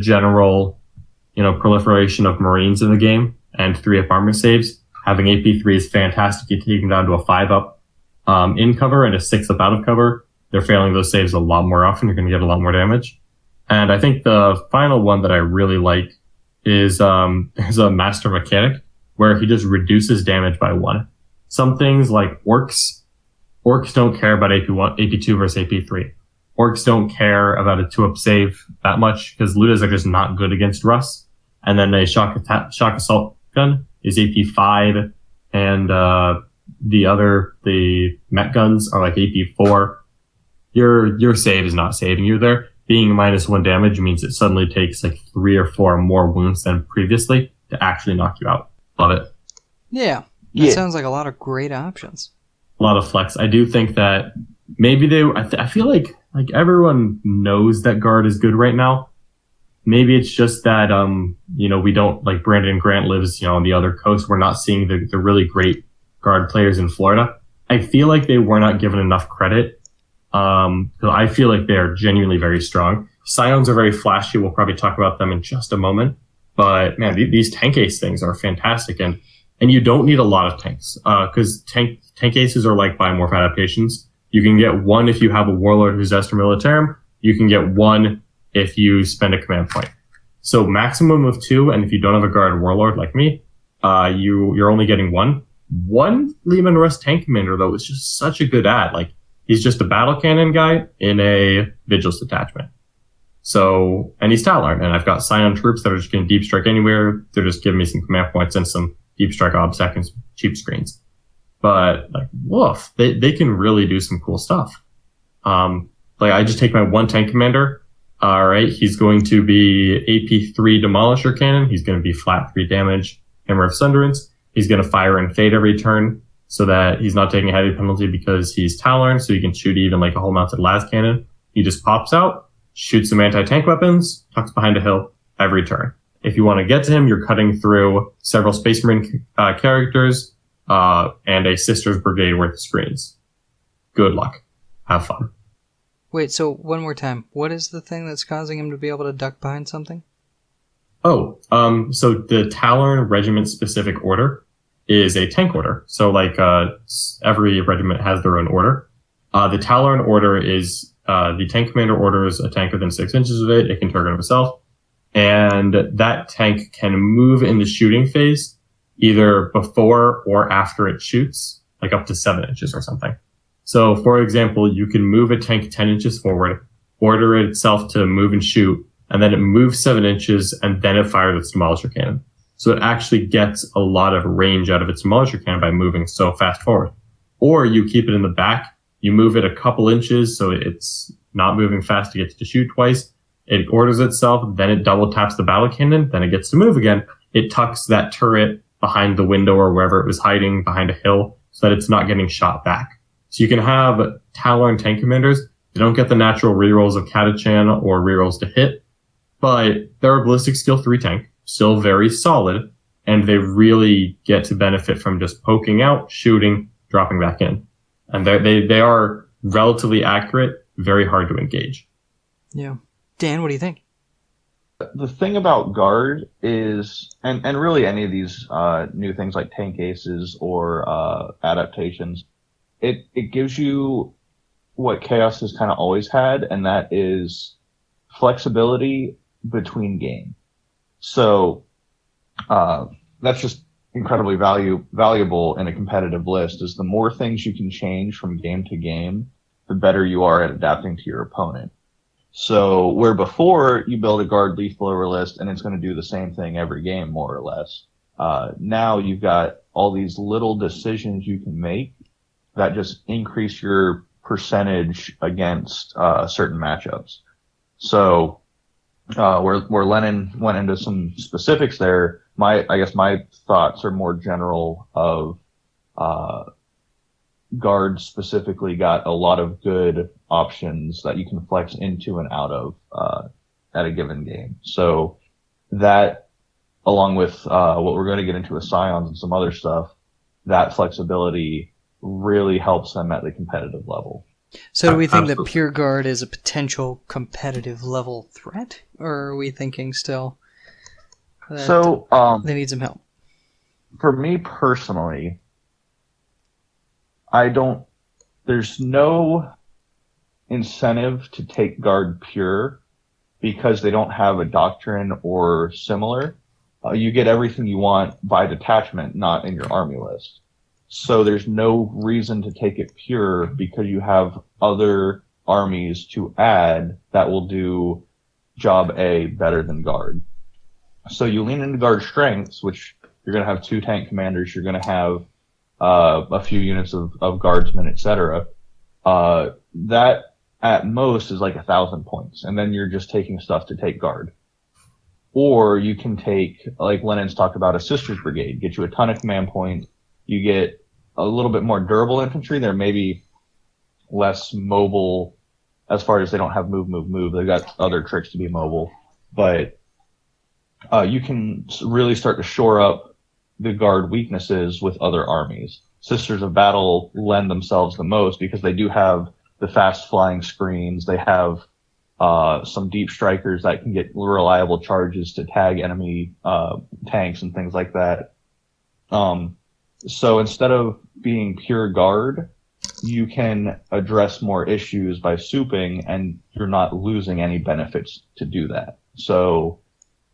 general, proliferation of Marines in the game and 3-up armor saves. Having AP 3 is fantastic. You take them down to a 5-up in cover and a 6-up out of cover. They're failing those saves a lot more often. You're going to get a lot more damage. And I think the final one that I really like is a Master Mechanic, where he just reduces damage by 1. Some things like Orcs don't care about AP1, AP2 versus AP3. Orcs don't care about a 2-up save that much because Ludas are just not good against Russ. And then a shock assault gun is AP5, and the Met guns are like AP4. your save is not saving you there. Being -1 damage means it suddenly takes like 3 or 4 more wounds than previously to actually knock you out. Love it. Yeah. That sounds like a lot of great options. A lot of flex. I do think that maybe I feel like everyone knows that guard is good right now. Maybe it's just that, we don't, like Brandon Grant lives, on the other coast. We're not seeing the really great guard players in Florida. I feel like they were not given enough credit. So I feel like they are genuinely very strong. Scions are very flashy. We'll probably talk about them in just a moment. But man, these tank ace things are fantastic. And you don't need a lot of tanks, because tank aces are like biomorph adaptations. You can get one if you have a warlord who's Astra Militarum. You can get one if you spend a command point. So maximum of 2, and if you don't have a guard warlord like me, you're only getting 1. One Lehman Russ tank commander, though, is just such a good add. Like, he's just a battle cannon guy in a Vigilance detachment. So, and he's Talon, and I've got Scion troops that are just going to deep strike anywhere. They're just giving me some command points and some deep strike obsec and some cheap screens. But, like, woof, they can really do some cool stuff. I just take my 1 tank commander. All right, he's going to be AP3 Demolisher Cannon. He's going to be flat 3 damage, Hammer of Sunderance. He's going to fire and fade every turn so that he's not taking a heavy penalty because he's Talon, so he can shoot even like a whole mounted las cannon. He just pops out, shoots some anti-tank weapons, tucks behind a hill every turn. If you want to get to him, you're cutting through several Space Marine characters and a Sisters Brigade worth of screens. Good luck. Have fun. Wait, so one more time. What is the thing that's causing him to be able to duck behind something? So the Talon regiment-specific order is a tank order. So every regiment has their own order. The Talon order is the tank commander orders a tank within 6 inches of it. It can target himself. And that tank can move in the shooting phase either before or after it shoots, like up to 7 inches or something. So, for example, you can move a tank 10 inches forward, order itself to move and shoot, and then it moves 7 inches, and then it fires its Demolisher Cannon. So it actually gets a lot of range out of its Demolisher Cannon by moving so fast forward. Or you keep it in the back, you move it a couple inches so it's not moving fast to get to shoot twice. It orders itself, then it double taps the battle cannon, then it gets to move again. It tucks that turret behind the window or wherever it was hiding behind a hill so that it's not getting shot back. So you can have Talon tank commanders. They don't get the natural rerolls of Catachan or rerolls to hit, but they're a ballistic skill 3 tank, still very solid, and they really get to benefit from just poking out, shooting, dropping back in. And they are relatively accurate, very hard to engage. Yeah. Dan, what do you think? The thing about guard is, and really any of these new things like tank aces or adaptations, it gives you what Chaos has kind of always had, and that is flexibility between game. So that's just incredibly valuable in a competitive list, is the more things you can change from game to game, the better you are at adapting to your opponent. So where before you build a guard leaf blower list and it's going to do the same thing every game, more or less, now you've got all these little decisions you can make that just increase your percentage against certain matchups. So where Lennon went into some specifics there, I guess my thoughts are more general of guard specifically got a lot of good options that you can flex into and out of at a given game. So that, along with what we're going to get into with Scions and some other stuff, that flexibility really helps them at the competitive level. So do we think that Pure Guard is a potential competitive level threat? Or are we thinking still that they need some help? For me personally, there's no incentive to take Guard Pure because they don't have a doctrine or similar. You get everything you want by detachment, not in your army list. So there's no reason to take it pure because you have other armies to add that will do job A better than Guard. So you lean into Guard strengths, which you're going to have 2 tank commanders, you're going to have a few units of guardsmen, etc. That at most is like 1,000 points, and then you're just taking stuff to take guard. Or you can take, like Lennon's talked about, a Sisters Brigade, get you a ton of command points. You get a little bit more durable infantry. They're maybe less mobile as far as they don't have move. They've got other tricks to be mobile, but you can really start to shore up the guard weaknesses with other armies. Sisters of Battle lend themselves the most because they do have the fast flying screens. They have some deep strikers that can get reliable charges to tag enemy tanks and things like that. So instead of being pure guard, you can address more issues by souping, and you're not losing any benefits to do that. So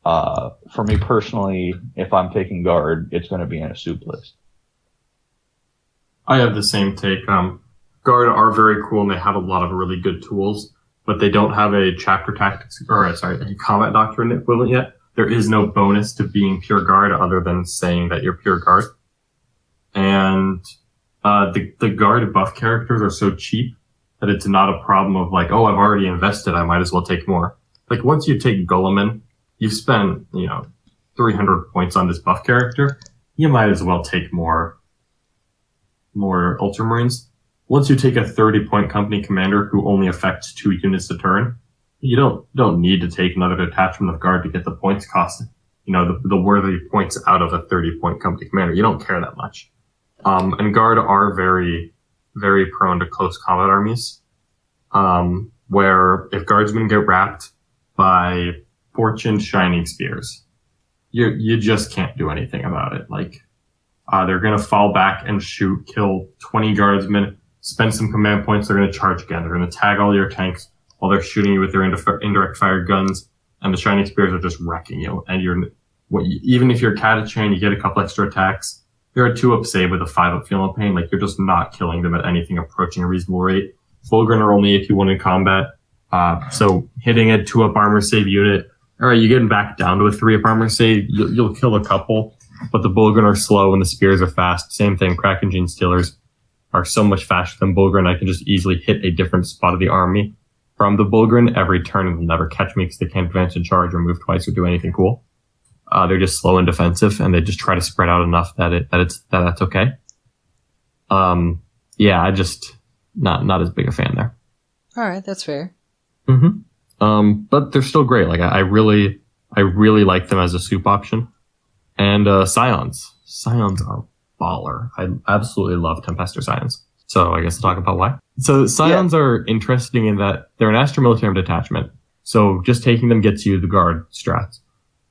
for me personally, if I'm taking guard, it's going to be in a soup list. I have the same take. Guard are very cool, and they have a lot of really good tools, but they don't have a chapter tactics, a combat doctrine equivalent yet. There is no bonus to being pure guard other than saying that you're pure guard. And the guard buff characters are so cheap that it's not a problem of like, oh, I've already invested, I might as well take more. Like once you take Guilliman, you've spent 300 points on this buff character. You might as well take more Ultramarines. Once you take a 30-point company commander who only affects 2 units a turn, you don't need to take another detachment of guard to get the points cost, the worthy points out of a 30-point company commander. You don't care that much. And guard are very, very prone to close combat armies, where if guardsmen get wrapped by fortuned shining spears, you just can't do anything about it. Like, they're gonna fall back and kill 20 guardsmen, spend some command points, they're going to charge again. They're going to tag all your tanks while they're shooting you with their indirect fire guns, and the Shining Spears are just wrecking you. And even if you're Catachan, you get a couple extra attacks. You're a 2-up save with a 5-up Feel No Pain. Like, you're just not killing them at anything approaching a reasonable rate. Fulgrim are only if you win in combat. So hitting a 2-up armor save unit, alright, you're getting back down to a 3-up armor save. You'll kill a couple, but the Bulgrim are slow and the Spears are fast. Same thing, Kraken Gene Stealers are so much faster than Bulgrim. I can just easily hit a different spot of the army from the Bulgrim every turn, and they'll never catch me because they can't advance and charge or move twice or do anything cool. They're just slow and defensive, and they just try to spread out enough that that's okay. I just not as big a fan there. All right, that's fair. But they're still great. Like I really like them as a soup option. And Scions are baller. I absolutely love Tempestor Scions. So I guess to talk about why. So Scions are interesting in that they're an Astra Militarum detachment. So just taking them gets you the guard strats.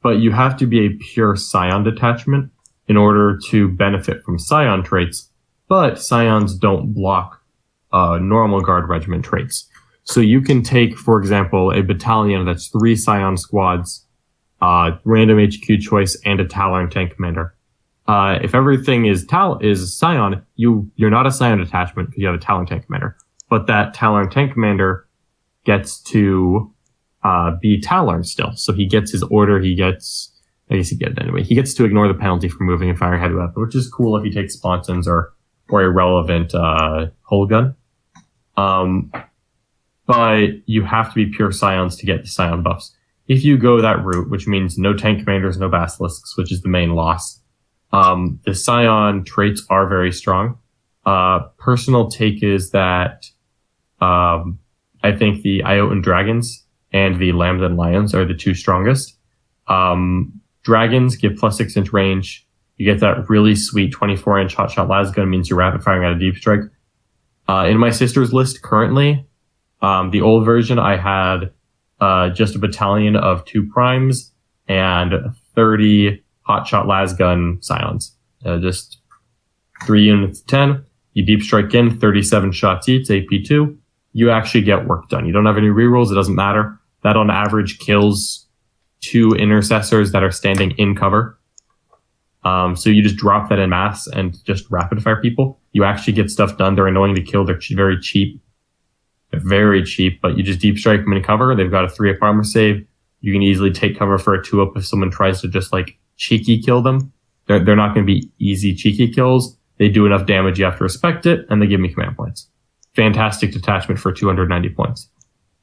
But you have to be a pure Scion detachment in order to benefit from Scion traits. But Scions don't block normal guard regiment traits. So you can take, for example, a battalion that's 3 Scion squads, random HQ choice, and a Talon tank commander. If everything is Scion, you're not a Scion detachment because you have a Talon tank commander. But that Talon tank commander gets to be Talon still. So he gets his order, I guess he gets it anyway. He gets to ignore the penalty for moving and firing heavy weapon, which is cool if he takes sponsons or a relevant hull gun. But you have to be pure Scions to get the Scion buffs. If you go that route, which means no tank commanders, no basilisks, which is the main loss, the Scion traits are very strong. Personal take is that I think the Iotan Dragons and the Lambda Lions are the 2 strongest. Dragons give plus 6-inch range. You get that really sweet 24-inch hotshot lasgun, means you're rapid firing out of deep strike. In my sister's list currently, the old version, I had just a battalion of 2 primes and 30 hotshot lasgun Scions. Just 3 units of 10. You deep strike in, 37 shots each, AP2. You actually get work done. You don't have any rerolls, it doesn't matter. That on average kills 2 intercessors that are standing in cover. So you just drop that in mass and just rapid fire people. You actually get stuff done. They're annoying to kill. They're very cheap. They're very cheap, but you just deep strike them in cover. They've got a 3-up armor save. You can easily take cover for a 2-up if someone tries to just like cheeky kill them. They're not going to be easy cheeky kills. They do enough damage, you have to respect it, and they give me command points. fantastic detachment for 290 points.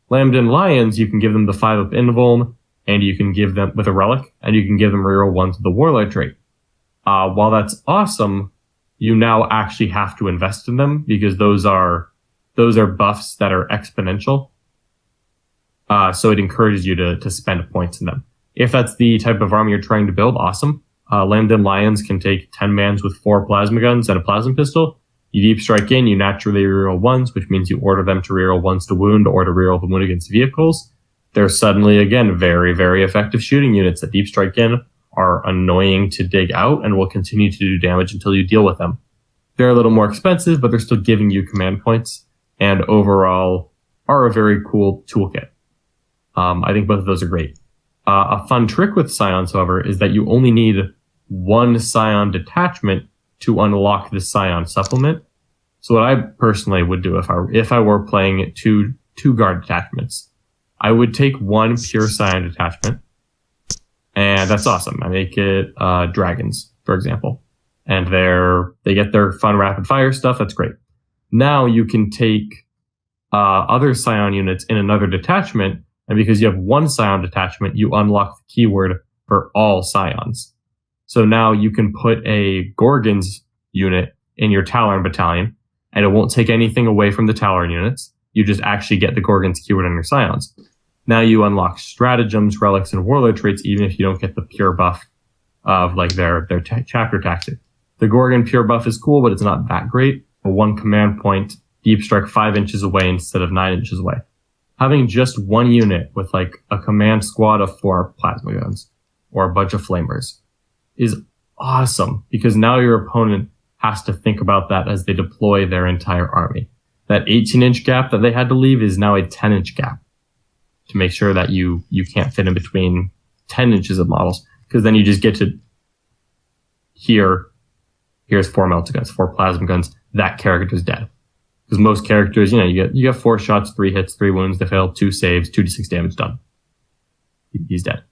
Lambdan Lions, you can give them the 5-up invuln, and you can give them with a relic, and you can give them reroll 1 to the Warlord trait. While that's awesome, you now actually have to invest in them because those are buffs that are exponential. So it encourages you to spend points in them. If that's the type of army you're trying to build, awesome. Lambdan Lions can take 10 mans with 4 plasma guns and a plasma pistol. You deep strike in, you naturally reroll 1s, which means you order them to reroll 1s to wound or to reroll the wound against vehicles. They're suddenly, again, very, very effective shooting units that deep strike in are annoying to dig out and will continue to do damage until you deal with them. They're a little more expensive, but they're still giving you command points and overall are a very cool toolkit. I think both of those are great. A fun trick with Scions, however, is that you only need 1 Scion detachment to unlock the Scion supplement. So what I personally would do if I were playing two guard detachments, I would take 1 pure Scion detachment, and that's awesome. I make it dragons, for example, and they get their fun rapid fire stuff. That's great. Now you can take other Scion units in another detachment, and because you have 1 Scion detachment, you unlock the keyword for all Scions. So now you can put a Gorgons unit in your Talon battalion, and it won't take anything away from the Talon units. You just actually get the Gorgons keyword on your Scions. Now you unlock stratagems, relics, and warlord traits, even if you don't get the pure buff of like their chapter tactic. The Gorgon pure buff is cool, but it's not that great. For 1 command point, deep strike 5 inches away instead of 9 inches away. Having just 1 unit with like a command squad of 4 plasma guns or a bunch of flamers is awesome because now your opponent has to think about that as they deploy their entire army. That 18-inch gap that they had to leave is now a 10-inch gap to make sure that you can't fit in between 10 inches of models, because then you just get to here's 4 melta guns, 4 plasma guns, that character's dead. Because most characters, you get 4 shots, 3 hits, 3 wounds, they fail, 2 saves, 2d6 damage done. He's dead.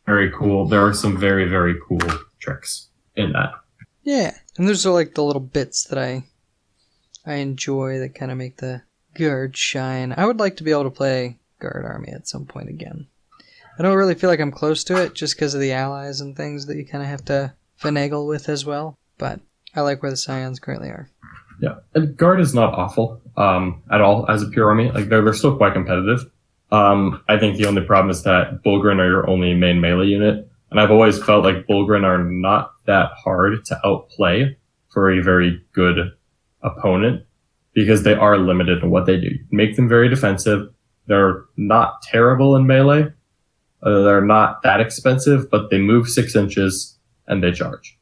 Very cool. There are some very, very cool tricks in that. Yeah, and those are like the little bits that I enjoy that kind of make the guard shine. I would like to be able to play guard army at some point again. I don't really feel like I'm close to it just because of the allies and things that you kind of have to finagle with as well. But I like where the Scions currently are. Yeah, and guard is not awful at all as a pure army. Like they're still quite competitive. I think the only problem is that Bulgrin are your only main melee unit, and I've always felt like Bulgrin are not that hard to outplay for a very good opponent because they are limited in what they do. You can make them very defensive. They're not terrible in melee. They're not that expensive, but they move 6 inches and they charge,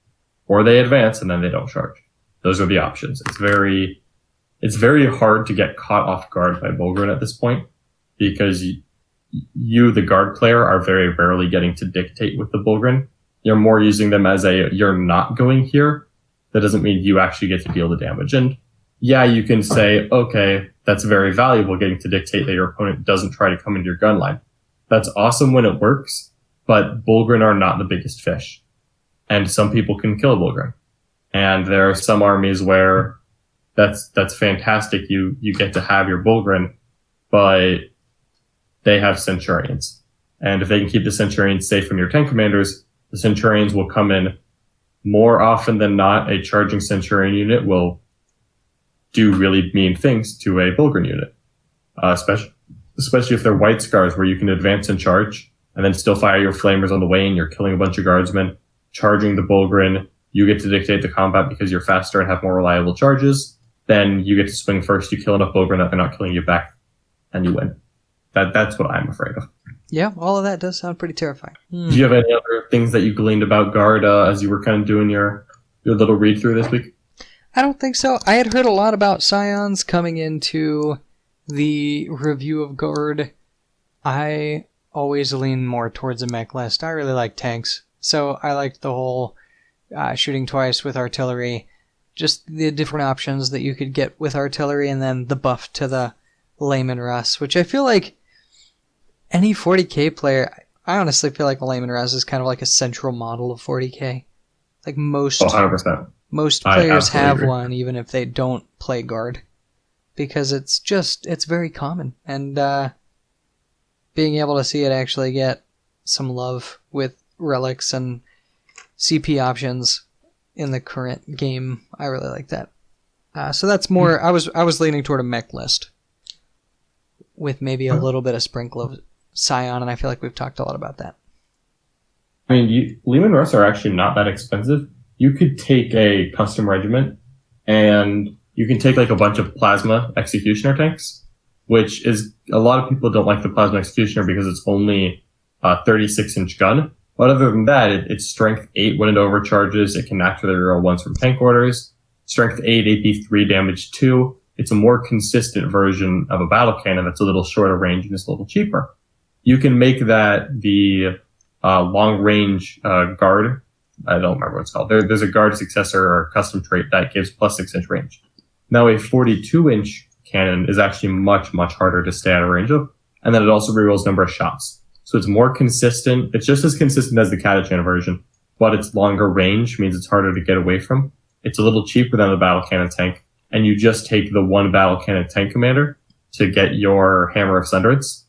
or they advance and then they don't charge. Those are the options. It's very hard to get caught off guard by Bulgrin at this point because you, the guard player, are very rarely getting to dictate with the Bulgrin. You're more using them as you're not going here. That doesn't mean you actually get to deal the damage. And yeah, you can say, okay, that's very valuable getting to dictate that your opponent doesn't try to come into your gun line. That's awesome when it works, but Bulgrin are not the biggest fish. And some people can kill Bulgrin. And there are some armies where that's fantastic. You get to have your Bulgrin, but they have Centurions. And if they can keep the Centurions safe from your tank commanders, the Centurions will come in more often than not. A charging Centurion unit will do really mean things to a Bulgrin unit, especially if they're white scars where you can advance and charge and then still fire your flamers on the way and you're killing a bunch of guardsmen, charging the Bulgrin. You get to dictate the combat because you're faster and have more reliable charges. Then you get to swing first. You kill enough Bulgrin that they're not killing you back, and you win. That's what I'm afraid of. Yeah, all of that does sound pretty terrifying. Do you have any other things that you gleaned about Guard as you were kind of doing your little read through this week? I don't think so. I had heard a lot about Scions coming into the review of Guard. I always lean more towards a mech list. I really like tanks, so I liked the whole shooting twice with artillery, just the different options that you could get with artillery, and then the buff to the Layman Russ, which I feel like any 40k player, I honestly feel like a Layman Russ is kind of like a central model of 40k. Like most 100%. Most players have one, even if they don't play guard. because it's very common. And being able to see it actually get some love with relics and CP options in the current game, I really like that. So that's more. I was leaning toward a mech list with maybe a little bit of sprinkle of Scion, and I feel like we've talked a lot about that. I mean, Leman Russ are actually not that expensive. You could take a custom regiment, and you can take like a bunch of plasma executioner tanks, which is a lot of people don't like the plasma executioner because it's only a 36-inch gun. But other than that, it's strength 8 when it overcharges. It can naturally roll once from tank orders. Strength 8, AP3, damage 2. It's a more consistent version of a battle cannon that's a little shorter range and is a little cheaper. You can make that the long range guard. I don't remember what it's called. There's a guard successor or custom trait that gives plus 6-inch range. Now a 42-inch cannon is actually much, much harder to stay out of range of. And then it also rerolls number of shots. So it's more consistent. It's just as consistent as the Catachan version, but it's longer range, means it's harder to get away from. It's a little cheaper than the battle cannon tank. And you just take the one battle cannon tank commander to get your Hammer of Sunderance.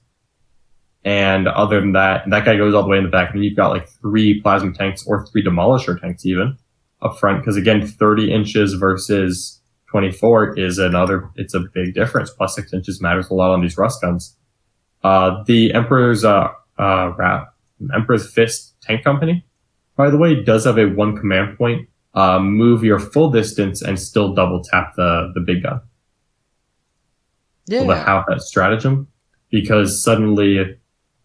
And other than that, that guy goes all the way in the back. And then you've got like 3 plasma tanks or 3 demolisher tanks even up front. Because again, 30 inches versus 24 is it's a big difference. Plus 6 inches matters a lot on these rust guns. The Emperor's Fist Tank Company, by the way, does have a 1 command point. Move your full distance and still double tap the big gun. Yeah. To have that stratagem, because suddenly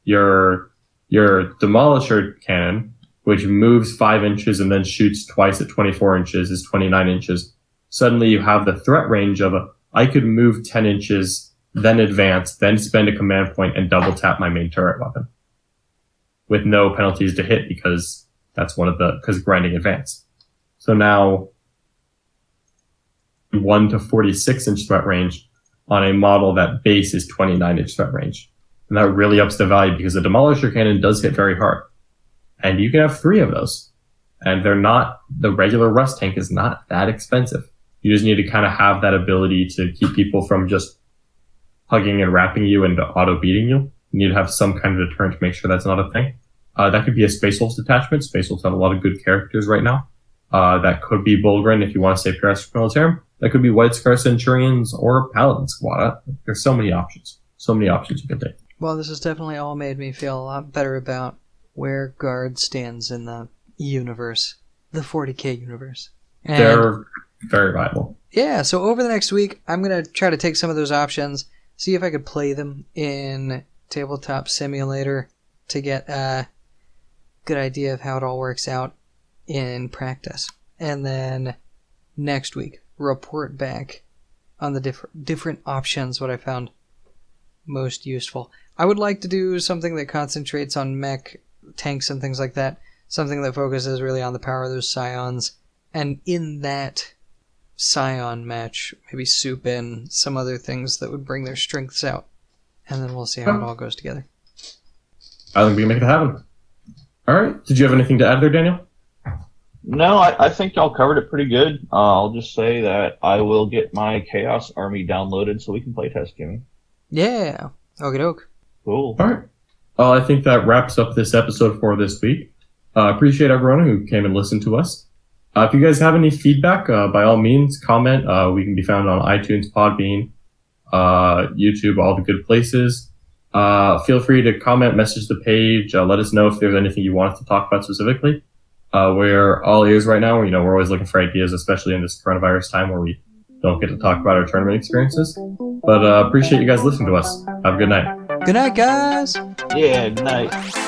your demolisher cannon, which moves 5 inches and then shoots twice at 24 inches, is 29 inches. Suddenly you have the threat range of I could move 10 inches, then advance, then spend a command point and double tap my main turret weapon with no penalties to hit because because grinding advance. So now 1 to 46-inch threat range on a model that base is 29-inch threat range. And that really ups the value because the Demolisher Cannon does hit very hard. And you can have 3 of those. And the regular Rust tank is not that expensive. You just need to kind of have that ability to keep people from just hugging and wrapping you and auto-beating you. You need to have some kind of deterrent to make sure that's not a thing. That could be a Space Wolves detachment. Space Wolves have a lot of good characters right now. That could be Bulgren if you want to say Pure Astra Militarum. That could be White Scar Centurions or Paladin Squad. There's so many options. So many options you can take. Well, this has definitely all made me feel a lot better about where Guard stands in the universe, the 40k universe. And they're very viable. Yeah, so over the next week, I'm going to try to take some of those options, see if I could play them in Tabletop Simulator to get a good idea of how it all works out in practice. And then next week, report back on the different options, what I found most useful. I would like to do something that concentrates on mech, tanks, and things like that. Something that focuses really on the power of those Scions. And in that Scion match, maybe soup in some other things that would bring their strengths out. And then we'll see how it all goes together. I think we can make it happen. All right. Did you have anything to add there, Daniel? No, I think y'all covered it pretty good. I'll just say that I will get my Chaos Army downloaded so we can play test, Jimmy. Yeah. Okie doke. Cool. All right. I think that wraps up this episode for this week. Appreciate everyone who came and listened to us. If you guys have any feedback, by all means, comment. We can be found on iTunes, Podbean, YouTube, all the good places. Feel free to comment, message the page. Let us know if there's anything you want us to talk about specifically. We're all ears right now. We're always looking for ideas, especially in this coronavirus time where we don't get to talk about our tournament experiences. But appreciate you guys listening to us. Have a good night. Good night, guys. Yeah, good night.